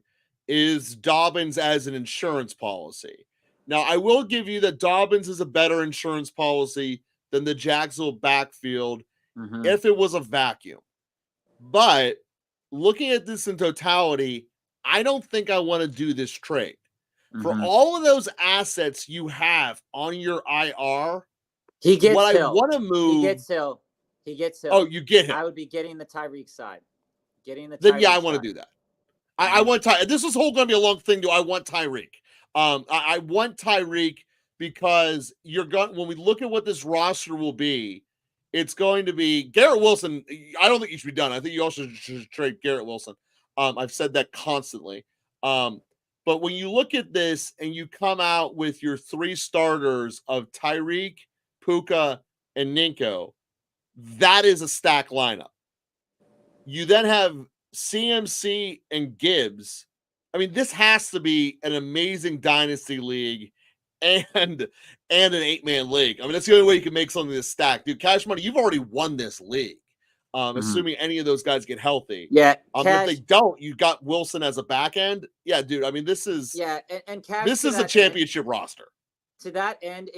is Dobbins as an insurance policy. Now, I will give you that Dobbins is a better insurance policy than the Jacksonville backfield if it was a vacuum. But looking at this in totality, I don't think I want to do this trade. For all of those assets you have on your IR, he gets what Hill. I want to move. He gets Hill. Oh, you get him. I would be getting the Tyreek side. I want to do that. I want Tyreek. This is going to be a long thing. Do I want Tyreek? I want Tyreek because when we look at what this roster will be, it's going to be Garrett Wilson. I don't think he should be done. I think you also should trade Garrett Wilson. I've said that constantly. But But when you look at this and you come out with your 3 starters of Tyreek, Puka, and Ninko, that is a stack lineup. You then have CMC and Gibbs. I mean, this has to be an amazing dynasty league and an 8-man league. I mean, that's the only way you can make something this stack. Dude, Cash Money, you've already won this league. Assuming any of those guys get healthy. Yeah. If they don't, you got Wilson as a back end. Yeah, dude. I mean, this is and Cash, this is a championship roster. To that end,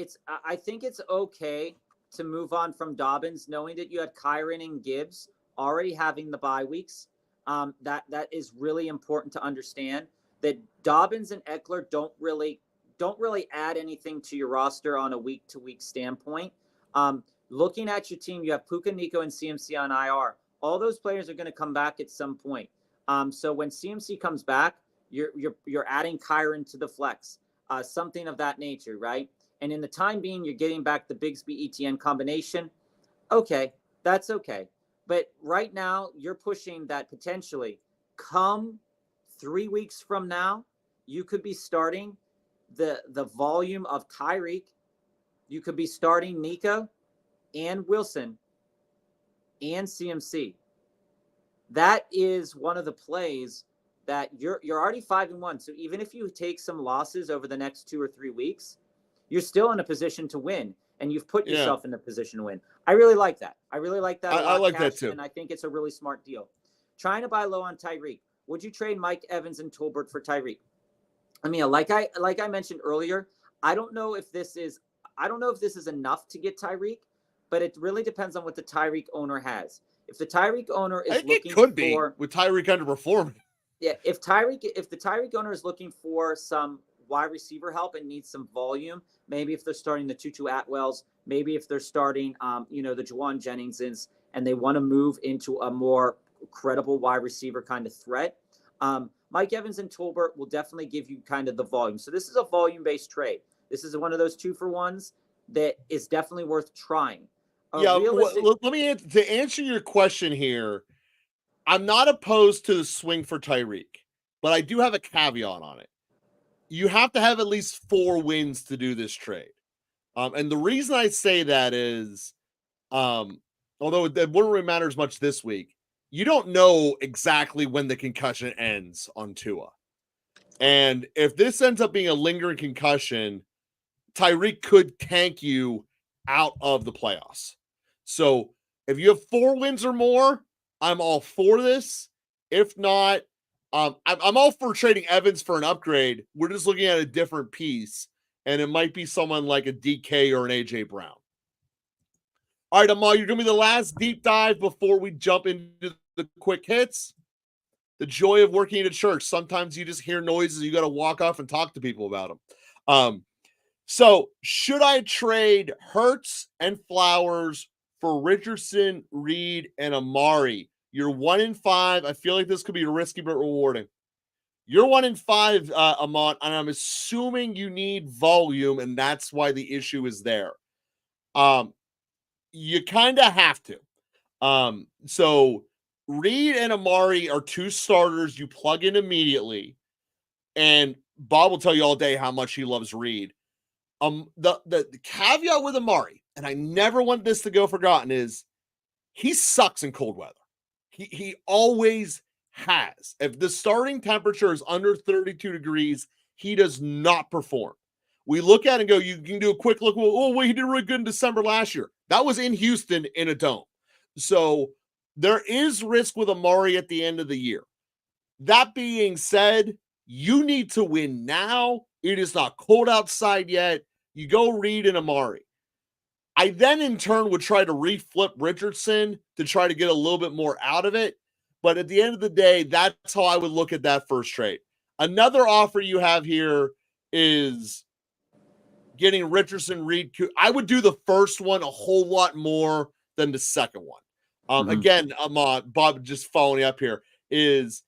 I think it's okay to move on from Dobbins, knowing that you had Kyron and Gibbs already having the bye weeks. That is really important to understand that Dobbins and Eckler don't really add anything to your roster on a week-to-week standpoint. Looking at your team, you have Puka, Nico, and CMC on IR. All those players are going to come back at some point. So when CMC comes back, you're adding Kyron to the flex, something of that nature, right? And in the time being, you're getting back the Bigsby ETN combination. Okay, that's okay. But right now, you're pushing that potentially come 3 weeks from now, you could be starting the volume of Tyreek. You could be starting Nico and Wilson and CMC. That is one of the plays that you're already 5-1. So even if you take some losses over the next 2 or 3 weeks, you're still in a position to win, and you've put yourself in a position to win. I really like that. I really like that. I like that too. And I think it's a really smart deal. Trying to buy low on Tyreek. Would you trade Mike Evans and Tolbert for Tyreek? I mean, like I mentioned earlier, I don't know if this is enough to get Tyreek, but it really depends on what the Tyreek owner has. If the Tyreek owner is looking for, be with Tyreek underperforming. Yeah, if the Tyreek owner is looking for some wide receiver help and needs some volume, maybe if they're starting the Tutu Atwells, maybe if they're starting the Juwan Jenningses, and they want to move into a more credible wide receiver kind of threat, Mike Evans and Tolbert will definitely give you kind of the volume. So this is a volume-based trade. This is one of those 2-for-1s that is definitely worth trying. Let me to answer your question here. I'm not opposed to the swing for Tyreek, but I do have a caveat on it. You have to have at least 4 wins to do this trade. And the reason I say that is, although it wouldn't really matter as much this week, you don't know exactly when the concussion ends on Tua. And if this ends up being a lingering concussion, Tyreek could tank you out of the playoffs. So if you have 4 wins or more, I'm all for this. If not, I'm all for trading Evans for an upgrade. We're just looking at a different piece, and it might be someone like a DK or an AJ Brown. All right, Amal, you're going to be the last deep dive before we jump into the quick hits. The joy of working at a church. Sometimes you just hear noises. You got to walk off and talk to people about them. So should I trade Hurts and Flowers for Richardson, Reed, and Amari? You're 1-5. I feel like this could be risky but rewarding. You're 1-5, Amont, and I'm assuming you need volume, and that's why the issue is there. You kind of have to. So Reed and Amari are 2 starters you plug in immediately, and Bob will tell you all day how much he loves Reed. The caveat with Amari, and I never want this to go forgotten, is he sucks in cold weather. He always has. If the starting temperature is under 32 degrees, he does not perform. We look at it and go, you can do a quick look. Oh, well, he did really good in December last year. That was in Houston in a dome. So there is risk with Amari at the end of the year. That being said, you need to win now. It is not cold outside yet. You go Reed and Amari. I then, in turn, would try to reflip Richardson to try to get a little bit more out of it. But at the end of the day, that's how I would look at that first trade. Another offer you have here is getting Richardson, Reed. I would do the first one a whole lot more than the second one. Again, Bob, just following up here, is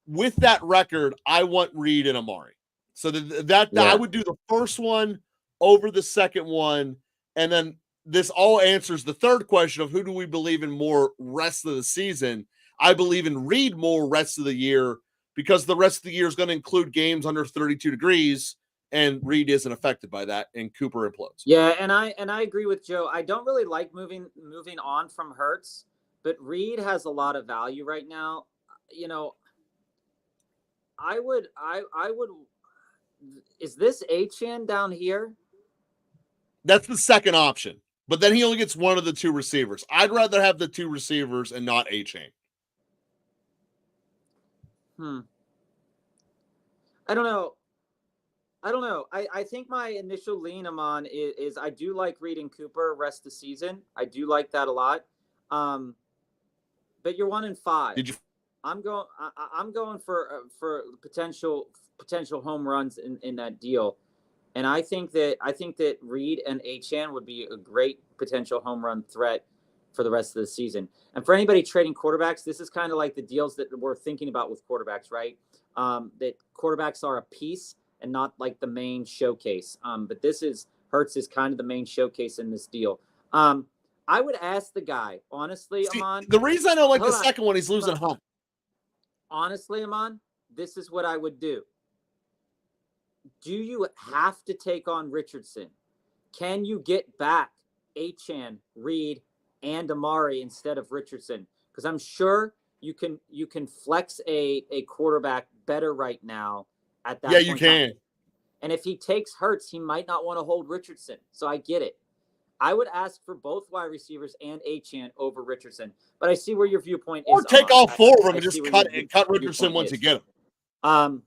with that record, I want Reed and Amari. So I would do the first one over the second one. And then this all answers the third question of who do we believe in more rest of the season. I believe in Reed more rest of the year because the rest of the year is going to include games under 32 degrees, and Reed isn't affected by that, and Cooper implodes. Yeah, and I agree with Joe. I don't really like moving on from Hurts, but Reed has a lot of value right now. You know, I would. Is this Achane down here? That's the second option, but then he only gets one of the two receivers. I'd rather have the two receivers and not Achane. I don't know. I think my initial lean Amon is I do like Reed and Cooper rest of the season. I do like that a lot. But you're 1-5. Did you? I'm going for potential home runs in that deal, and I think that Reed and Achane would be a great potential home run threat for the rest of the season. And for anybody trading quarterbacks, this is kind of like the deals that we're thinking about with quarterbacks, right? That quarterbacks are a piece and not like the main showcase. But Hurts is kind of the main showcase in this deal. I would ask the guy, honestly, Amon. The reason I don't like the second one, he's losing Hunt. Honestly, Amon, this is what I would do. Do you have to take on Richardson? Can you get back Achane, Reed, and Amari instead of Richardson? Because I'm sure you can flex a quarterback better right now at that point. Yeah, you can. And if he takes Hurts, he might not want to hold Richardson. So I get it. I would ask for both wide receivers and Achane over Richardson. But I see where your viewpoint is. Or take all four of them and just cut Richardson once you get him. All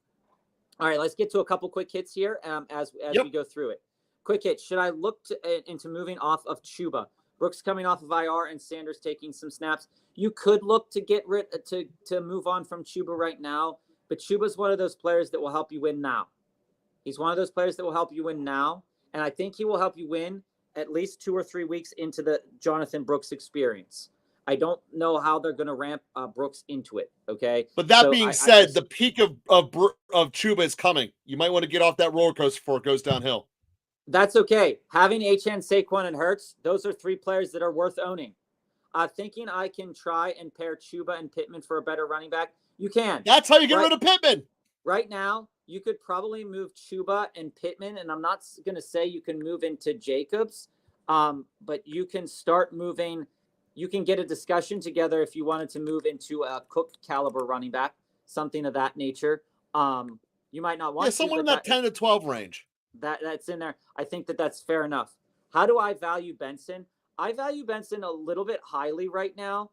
right, let's get to a couple quick hits here as we go through it. Quick hit. Should I look into moving off of Chuba? Brooks coming off of IR and Sanders taking some snaps. You could look to get to move on from Chuba right now, but Chuba's one of those players that will help you win now. He's one of those players that will help you win now, and I think he will help you win at least 2 or 3 weeks into the Jonathan Brooks experience. I don't know how they're going to ramp Brooks into it. Okay. But that being said, the peak of Chuba is coming. You might want to get off that roller coaster before it goes downhill. That's okay. Having Achane, Saquon, and Hurts, those are 3 players that are worth owning. Thinking I can try and pair Chuba and Pittman for a better running back, you can. That's how you get rid of Pittman. Right now, you could probably move Chuba and Pittman, and I'm not going to say you can move into Jacobs, but you can start moving. You can get a discussion together if you wanted to move into a Cook caliber running back, something of that nature. You might not want someone in that 10 to 12 range. That's in there. I think that's fair enough. How do I value Benson? I value Benson a little bit highly right now,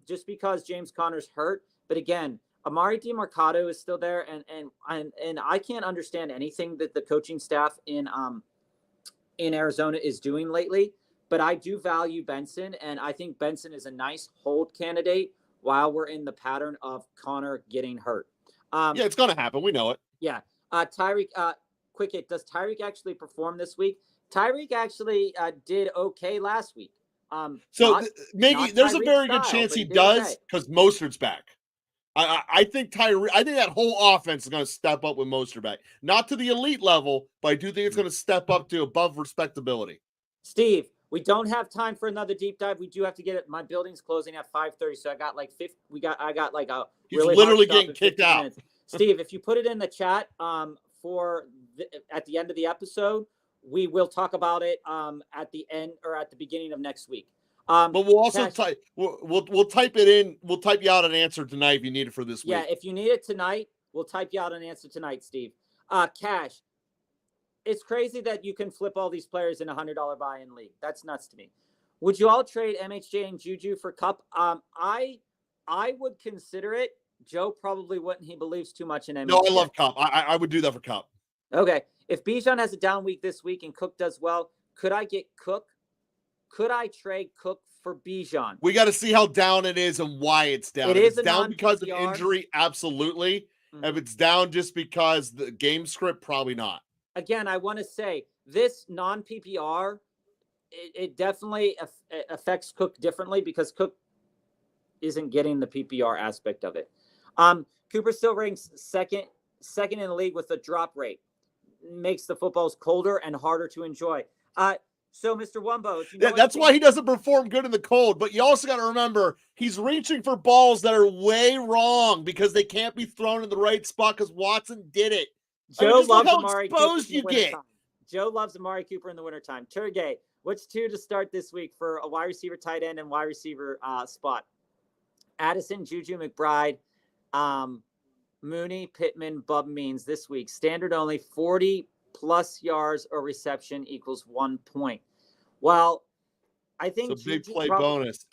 just because James Conner's hurt. But again, Amari DiMercato is still there, and I can't understand anything that the coaching staff in Arizona is doing lately. But I do value Benson, and I think Benson is a nice hold candidate while we're in the pattern of Conner getting hurt. It's going to happen. We know it. Yeah. Tyreek, quick hit. Does Tyreek actually perform this week? Tyreek actually did okay last week. There's a very good chance he does because Mostert's back. I think that whole offense is going to step up with Mostert back. Not to the elite level, but I do think it's going to step up to above respectability. Steve, we don't have time for another deep dive. We do have to get it. My building's closing at 5:30, so I got like 50. I got like a. He's really literally getting kicked out. Minutes. Steve, if you put it in the chat at the end of the episode, we will talk about it at the end or at the beginning of next week. But we'll also type. We'll type it in. We'll type you out an answer tonight if you need it for this week. Yeah, if you need it tonight, we'll type you out an answer tonight, Steve. Cash. It's crazy that you can flip all these players in a $100 buy-in league. That's nuts to me. Would you all trade MHJ and Juju for Kupp? I would consider it. Joe probably wouldn't. He believes too much in MHJ. No, I love Kupp. I would do that for Kupp. Okay. If Bijan has a down week this week and Cook does well, could I get Cook? Could I trade Cook for Bijan? We got to see how down it is and why it's down. If it's down because of injury, absolutely. Mm-hmm. If it's down just because the game script, probably not. Again, I want to say this non-PPR, it definitely affects Cook differently because Cook isn't getting the PPR aspect of it. Cooper still ranks second in the league with a drop rate. Makes the footballs colder and harder to enjoy. So, Mr. Wumbo, if you Yeah, know that's anything, why he doesn't perform good in the cold. But you also got to remember he's reaching for balls that are way wrong because they can't be thrown in the right spot because Watson did it. I mean, Joe just look loves how Amari Cooper in exposed the you get. wintertime. Joe loves Amari Cooper in the wintertime. Turgay, what's 2 to start this week for a wide receiver, tight end, and wide receiver spot? Addison, Juju, McBride, Mooney, Pittman, Bub Means this week. Standard only 40 plus yards or reception equals 1 point. Well, I think So big Juju play probably, bonus.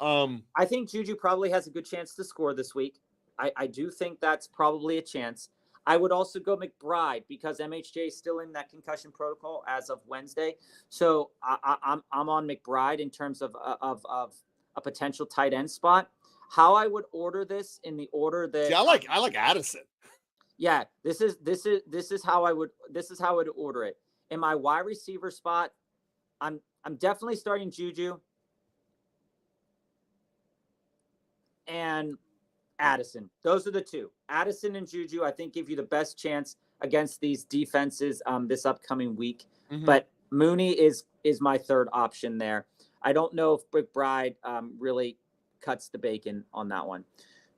I think Juju probably has a good chance to score this week. I do think that's probably a chance. I would also go McBride because MHJ is still in that concussion protocol as of Wednesday. So I'm on McBride in terms of a potential tight end spot. How I would order this in the order that See, I like Addison. yeah, this is how I would order it. In my wide receiver spot, I'm definitely starting Juju and Addison. Those are the 2. Addison and Juju, I think, give you the best chance against these defenses this upcoming week. Mm-hmm. But Mooney is my third option there. I don't know if McBride really cuts the bacon on that one.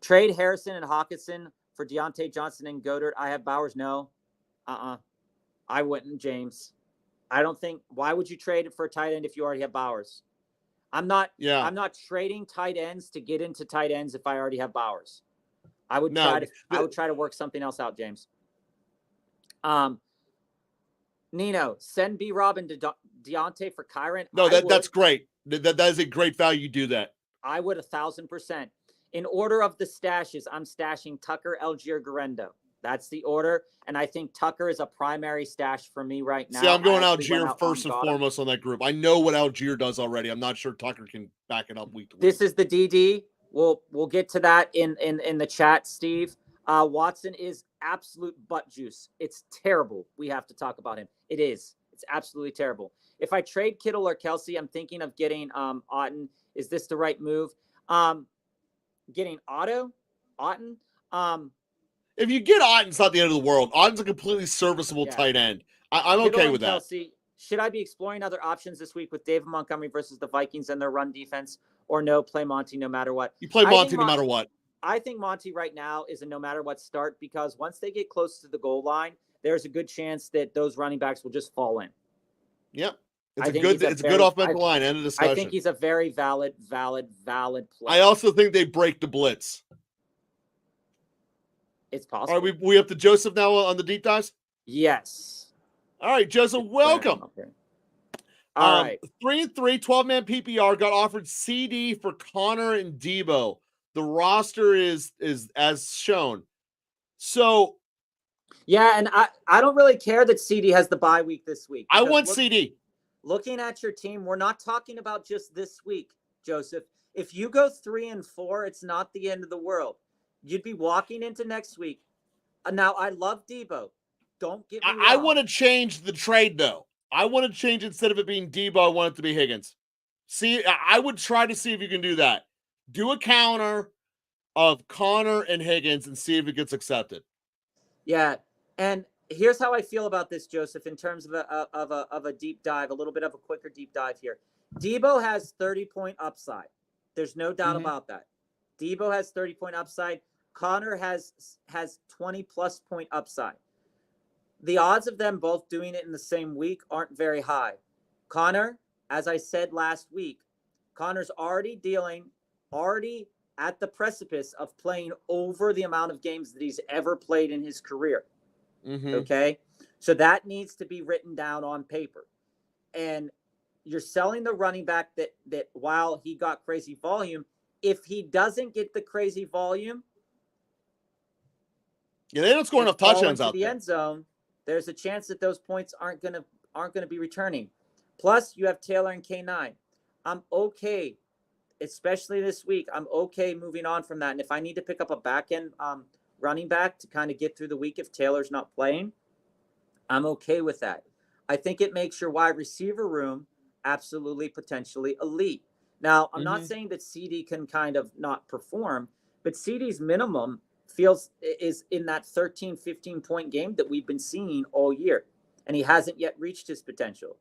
Trade Harrison and Hawkinson for Deontay Johnson and Goddard. I have Bowers. No. I wouldn't, James. I don't think. Why would you trade it for a tight end if you already have Bowers? I'm not trading tight ends to get into tight ends if I already have Bowers. I would try to work something else out, James. Nino, send B Rob and Deontay for Kyron. No, that's great. That is a great value. You do that. I would 1,000%. In order of the stashes, I'm stashing Tucker, Algier, Garendo. That's the order. And I think Tucker is a primary stash for me right now. See, I'm going Algier first and foremost on that group. I know what Algier does already. I'm not sure Tucker can back it up week to week. This is the DD. We'll get to that in the chat, Steve. Watson is absolute butt juice. It's terrible. We have to talk about him. It is. It's absolutely terrible. If I trade Kittle or Kelsey, I'm thinking of getting Otten. Is this the right move? Getting Otten. If you get Otten, it's not the end of the world. Otten's a completely serviceable tight end. I'm Kittle okay with that. Kelsey, should I be exploring other options this week with David Montgomery versus the Vikings and their run defense, or no, play Monty no matter what? You play Monty no matter what. I think Monty right now is a no matter what start because once they get close to the goal line, there's a good chance that those running backs will just fall in. Yep. It's a good offensive line. End of discussion. I think he's a very valid play. I also think they break the blitz. It's possible. All right, we up to Joseph now on the deep dives? Yes. All right, Joseph, welcome. Okay. All right. 3-3, 12-man PPR got offered CD for Connor and Debo. The roster is as shown. So yeah, and I don't really care that CD has the bye week this week. I want CD. Looking at your team, we're not talking about just this week, Joseph. If you go 3-4, it's not the end of the world. You'd be walking into next week. Now, I love Debo. Don't get me wrong. I want to change the trade, though. I want to change instead of it being Debo, I want it to be Higgins. See, I would try to see if you can do that. Do a counter of Connor and Higgins and see if it gets accepted. Yeah, and here's how I feel about this, Joseph, in terms of a deep dive, a little bit of a quicker deep dive here. Debo has 30-point upside. There's no doubt about that. Debo has 30-point upside. Connor has 20-plus point upside. The odds of them both doing it in the same week aren't very high. Connor, as I said last week, Connor's already at the precipice of playing over the amount of games that he's ever played in his career. Okay? So that needs to be written down on paper. And you're selling the running back that while he got crazy volume, if he doesn't get the crazy volume, yeah, they don't score enough touchdowns out the end zone. There's a chance that those points aren't gonna be returning. Plus, you have Taylor and K9. I'm okay, especially this week. I'm okay moving on from that. And if I need to pick up a back end running back to kind of get through the week if Taylor's not playing, I'm okay with that. I think it makes your wide receiver room absolutely potentially elite. Now, I'm not saying that CD can kind of not perform, but CD's minimum is in that 13, 15-point game that we've been seeing all year, and he hasn't yet reached his potential.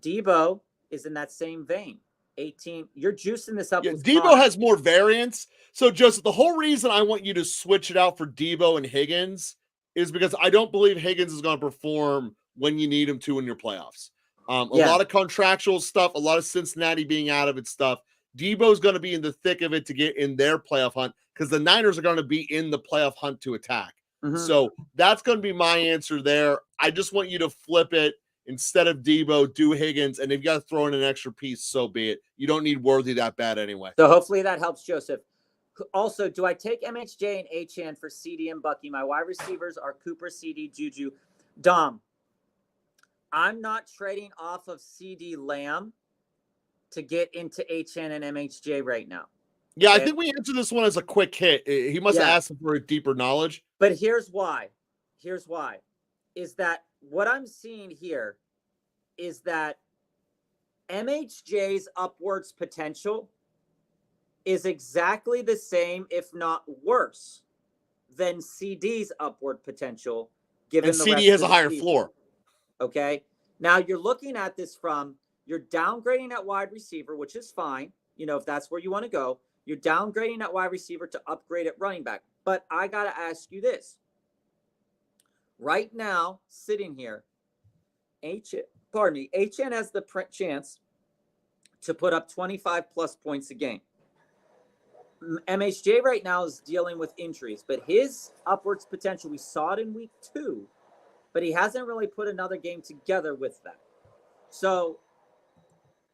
Debo is in that same vein. 18. You're juicing this up. Yeah, with Debo Connor. has more variance. So, Joseph, the whole reason I want you to switch it out for Debo and Higgins is because I don't believe Higgins is going to perform when you need him to in your playoffs. A lot of contractual stuff, a lot of Cincinnati being out of it stuff. Debo's going to be in the thick of it to get in their playoff hunt because the Niners are going to be in the playoff hunt to attack. So that's going to be my answer there. I just want you to flip it. Instead of Debo, do Higgins, and if you got to throw in an extra piece, so be it. You don't need Worthy that bad anyway. So hopefully that helps, Joseph. Also, do I take MHJ and Achane for CD and Bucky? My wide receivers are Cooper, CD, Juju. Dom, I'm not trading off of CD Lamb to get into Achane and MHJ right now. Yeah, okay? I think we answered this one as a quick hit. He must have asked for a deeper knowledge. But here's why. Is that what I'm seeing here is that MHJ's upwards potential is exactly the same, if not worse, than CD's upward potential. Given and CD has a higher floor. Okay. Now you're looking at this from, you're downgrading at wide receiver, which is fine. You know, if that's where you want to go, you're downgrading at wide receiver to upgrade at running back. But I got to ask you this. Right now, sitting here, HN has the chance to put up 25 plus points a game. MHJ right now is dealing with injuries, but his upwards potential, we saw it in week 2, but he hasn't really put another game together with that. So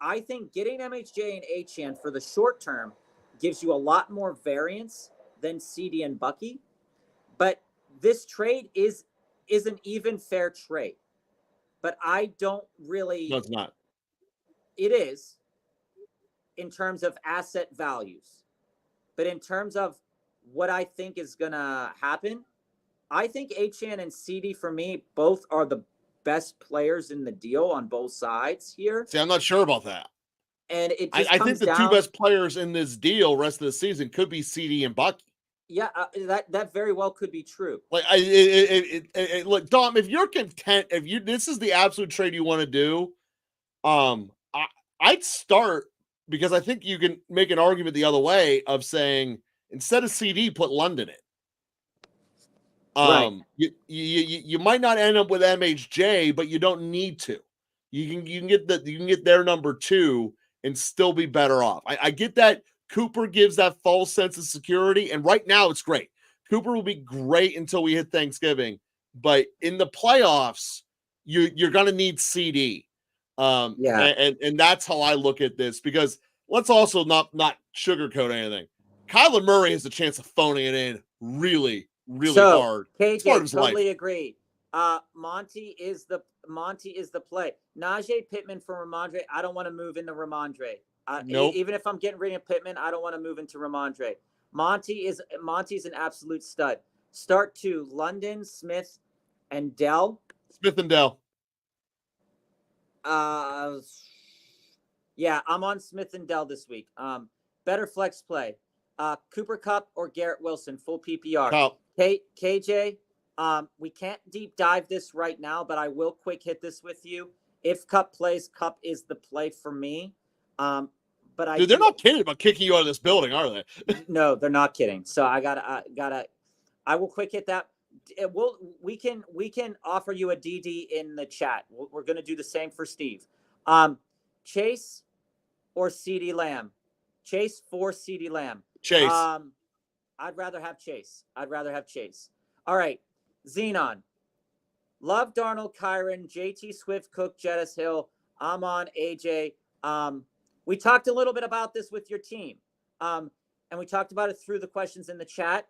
I think getting MHJ and HN for the short term gives you a lot more variance than CD and Bucky, but this trade is an even fair trade. But I don't really. No, it's not. It is in terms of asset values. But in terms of what I think is going to happen, I think HN and CD for me both are the best players in the deal on both sides here. See, I'm not sure about that. And it just I think the two best players in this deal rest of the season could be CD and Bucky. Yeah, that very well could be true. Like, look, Dom, if you're content, this is the absolute trade you want to do, I'd start, because I think you can make an argument the other way of saying instead of CD, put London in. Right. You might not end up with MHJ, but you don't need to. You can get their number 2 and still be better off. I get that Cooper gives that false sense of security, and right now it's great. Cooper will be great until we hit Thanksgiving, but in the playoffs, you're gonna need CD. And that's how I look at this, because let's also not sugarcoat anything. Kyler Murray has a chance of phoning it in really hard. KJ, totally agree. Monty is the play. Najee Pittman for Ramondre. I don't want to move into Ramondre. Nope. Even if I'm getting rid of Pittman, I don't want to move into Ramondre. Monty's an absolute stud. Start 2, London, Smith, and Dell. Smith and Dell. Yeah, I'm on Smith and Dell this week. Better flex play. Cooper Kupp or Garrett Wilson, full PPR. Cup. KJ, we can't deep dive this right now, but I will quick hit this with you. If Kupp plays, Kupp is the play for me. But Dude, they're not kidding about kicking you out of this building, are they? No, they're not kidding. So I will quick hit that. We can offer you a DD in the chat. We're going to do the same for Steve. Chase or CD Lamb? Chase for CD Lamb. Chase. I'd rather have Chase. All right. Xenon. Love Darnold, Kyron, JT Swift, Cook, Jettis Hill. I'm on AJ. We talked a little bit about this with your team. And we talked about it through the questions in the chat.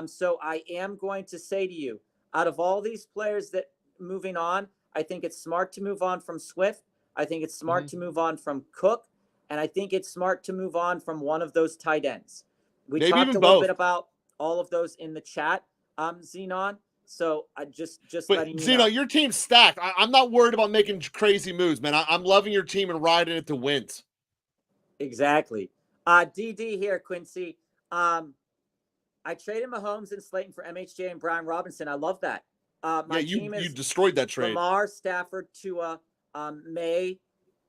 So I am going to say to you, out of all these players that moving on, I think it's smart to move on from Swift. I think it's smart to move on from Cook. And I think it's smart to move on from one of those tight ends. We talked a little bit about all of those in the chat, Xenon. So I just letting you know. Your team's stacked. I'm not worried about making crazy moves, man. I'm loving your team and riding it to wins. Exactly. DD here, Quincy. I traded Mahomes and Slayton for MHJ and Brian Robinson. I love that. My team is you destroyed that trade. Lamar, Stafford, Tua, May,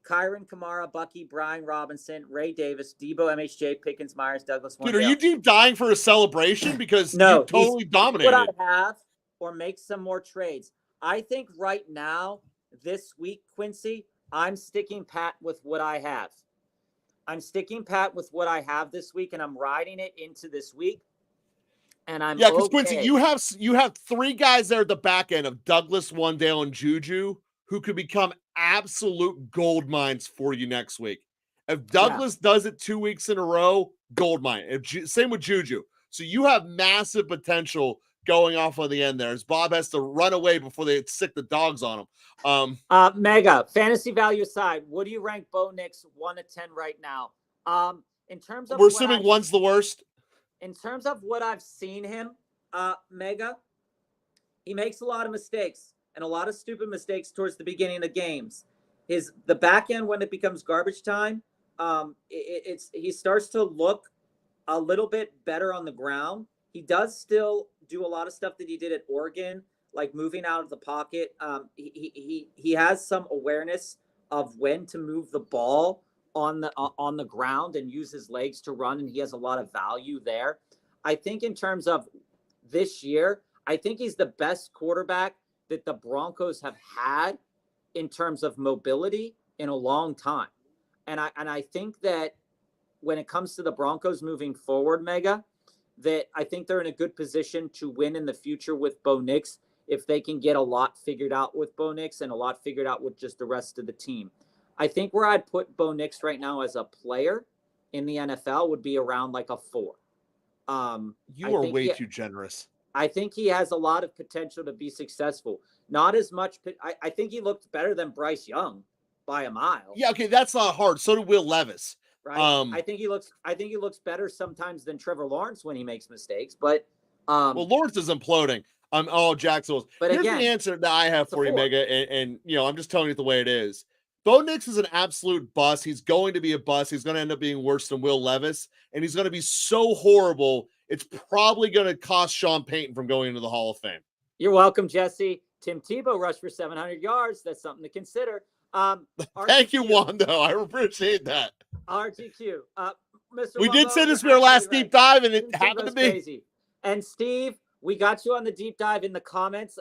Kyron Kamara, Bucky, Brian Robinson, Ray Davis, Debo, MHJ, Pickens, Myers, Douglas, Dude, are Wendell. you deep dying for a celebration? Because you No, totally what I dominated. have or make some more trades. I think right now, this week, Quincy, I'm sticking pat with what I have. I'm sticking pat with what I have this week, and I'm riding it into this week. And I'm Yeah, because Quincy, okay. you have three guys there at the back end of Douglas, Wandale, and Juju who could become absolute gold mines for you next week. If Douglas does it 2 weeks in a row, gold mine. Same with Juju. So you have massive potential going off on the end there as Bob has to run away before they sick the dogs on him. Mega fantasy value aside, what do you rank Bo Nix 1 to 10 right now? In terms of we're assuming one's the worst. In terms of what I've seen him, Mega, he makes a lot of mistakes and a lot of stupid mistakes towards the beginning of the games. The back end when it becomes garbage time, he starts to look a little bit better on the ground. He does still do a lot of stuff that he did at Oregon, like moving out of the pocket. He has some awareness of when to move the ball on the ground and use his legs to run, and he has a lot of value there. I think in terms of this year, I think he's the best quarterback that the Broncos have had in terms of mobility in a long time. And I think that when it comes to the Broncos moving forward, Mega, that I think they're in a good position to win in the future with Bo Nix if they can get a lot figured out with Bo Nix and a lot figured out with just the rest of the team. I think where I'd put Bo Nix right now as a player in the NFL would be around like a 4. You are way too generous. I think he has a lot of potential to be successful. Not as much. I think he looked better than Bryce Young by a mile. Yeah, okay, that's not hard. So did Will Levis. Right. I think he looks better sometimes than Trevor Lawrence when he makes mistakes. But well, Lawrence is imploding. Jacksonville's. But here's again, the answer that I have for you, Mega, and I'm just telling you the way it is. Bo Nix is an absolute bust. He's going to be a bust. He's going to end up being worse than Will Levis, and he's going to be so horrible. It's probably going to cost Sean Payton from going into the Hall of Fame. You're welcome, Jesse. Tim Tebow rushed for 700 yards. That's something to consider. Thank you, Wando. I appreciate that. RTQ. Mr. We Wumbo, did say this was our last deep dive, and it happened to be crazy. And Steve, we got you on the deep dive in the comments.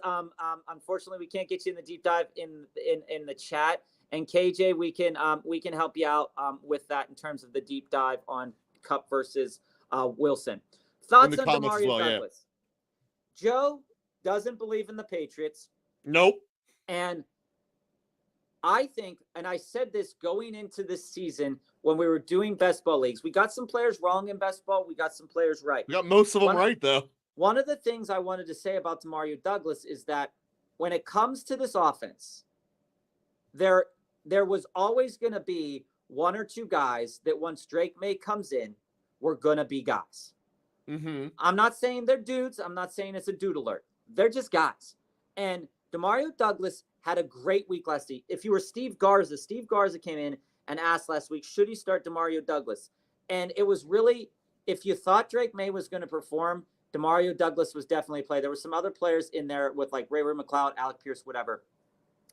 Unfortunately, we can't get you in the deep dive in the chat. And KJ, we can help you out with that in terms of the deep dive on Kupp versus Wilson. Thoughts on Demario Douglas? Yeah. Joe doesn't believe in the Patriots. Nope. And I think, and I said this going into this season when we were doing best ball leagues, we got some players wrong in best ball. We got some players right. We got most of them right, though. One of the things I wanted to say about Demario Douglas is that when it comes to this offense, there was always going to be one or two guys that once Drake May comes in, were going to be guys. Mm-hmm. I'm not saying they're dudes. I'm not saying it's a dude alert. They're just guys. And Demario Douglas had a great week last week. If you were Steve Garza came in and asked last week, should he start Demario Douglas? And it was really, if you thought Drake May was going to perform, Demario Douglas was definitely a play. There were some other players in there with like Ray McLeod, Alec Pierce, whatever,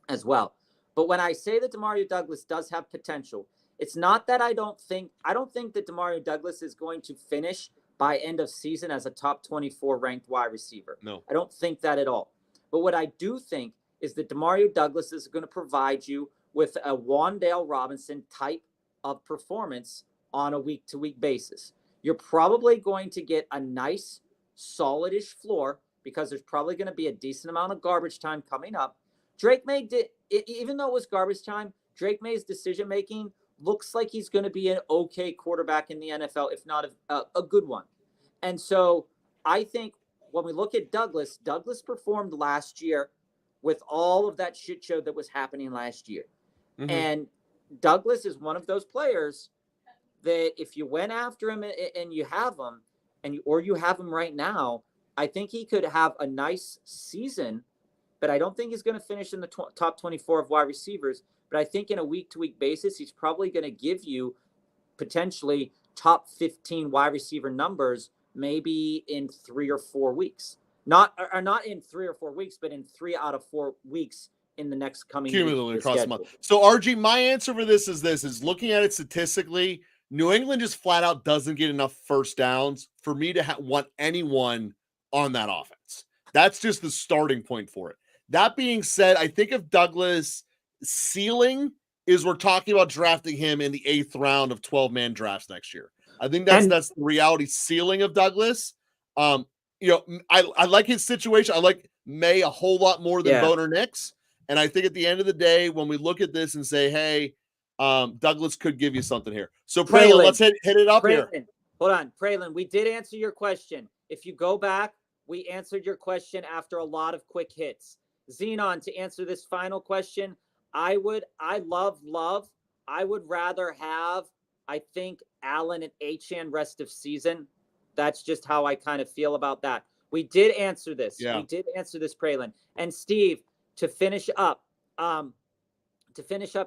as well. But when I say that Demario Douglas does have potential, it's not that I don't think that Demario Douglas is going to finish by end of season as a top 24 ranked wide receiver. No. I don't think that at all. But what I do think is that Demario Douglas is going to provide you with a Wandale Robinson type of performance on a week-to-week basis. You're probably going to get a nice, solidish floor because there's probably going to be a decent amount of garbage time coming up. Drake May did, even though it was garbage time, Drake May's decision-making looks like he's going to be an okay quarterback in the NFL, if not a good one. And so I think when we look at Douglas performed last year with all of that shit show that was happening last year. Mm-hmm. And Douglas is one of those players that if you went after him and you have him, or you have him right now, I think he could have a nice season, but I don't think he's going to finish in the top 24 of wide receivers. But I think in a week-to-week basis, he's probably going to give you potentially top 15 wide receiver numbers maybe in 3 or 4 weeks. Not in 3 or 4 weeks, but in 3 out of 4 weeks in the next coming cumulatively week across the month. So RG, my answer for this is looking at it statistically, New England just flat out doesn't get enough first downs for me to want anyone on that offense. That's just the starting point for it. That being said, I think if Douglas ceiling is we're talking about drafting him in the 8th round of 12-man drafts next year. I think that's the reality ceiling of Douglas. I like his situation. I like May a whole lot more than Boner Nix. And I think at the end of the day, when we look at this and say, hey, Douglas could give you something here. So Praylin, let's hit it up here. Hold on, Praylin, we did answer your question. If you go back, we answered your question after a lot of quick hits. Xenon, to answer this final question, I love Love. I would rather have, I think, Allen and Achane rest of season. That's just how I kind of feel about that. We did answer this. Yeah. We did answer this, Praylin. And Steve, to finish up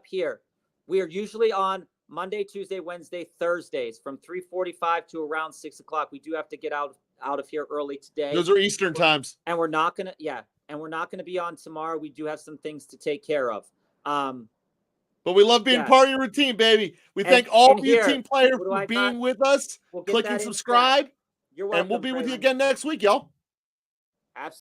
here, we are usually on Monday, Tuesday, Wednesday, Thursdays from 3:45 to around 6 o'clock. We do have to get out of here early today. Those are Eastern times. And we're not going to be on tomorrow. We do have some things to take care of. But we love being part of your routine, baby. We thank all of you team players for being with us. Click and subscribe. You're welcome, and we'll be with you again next week, y'all.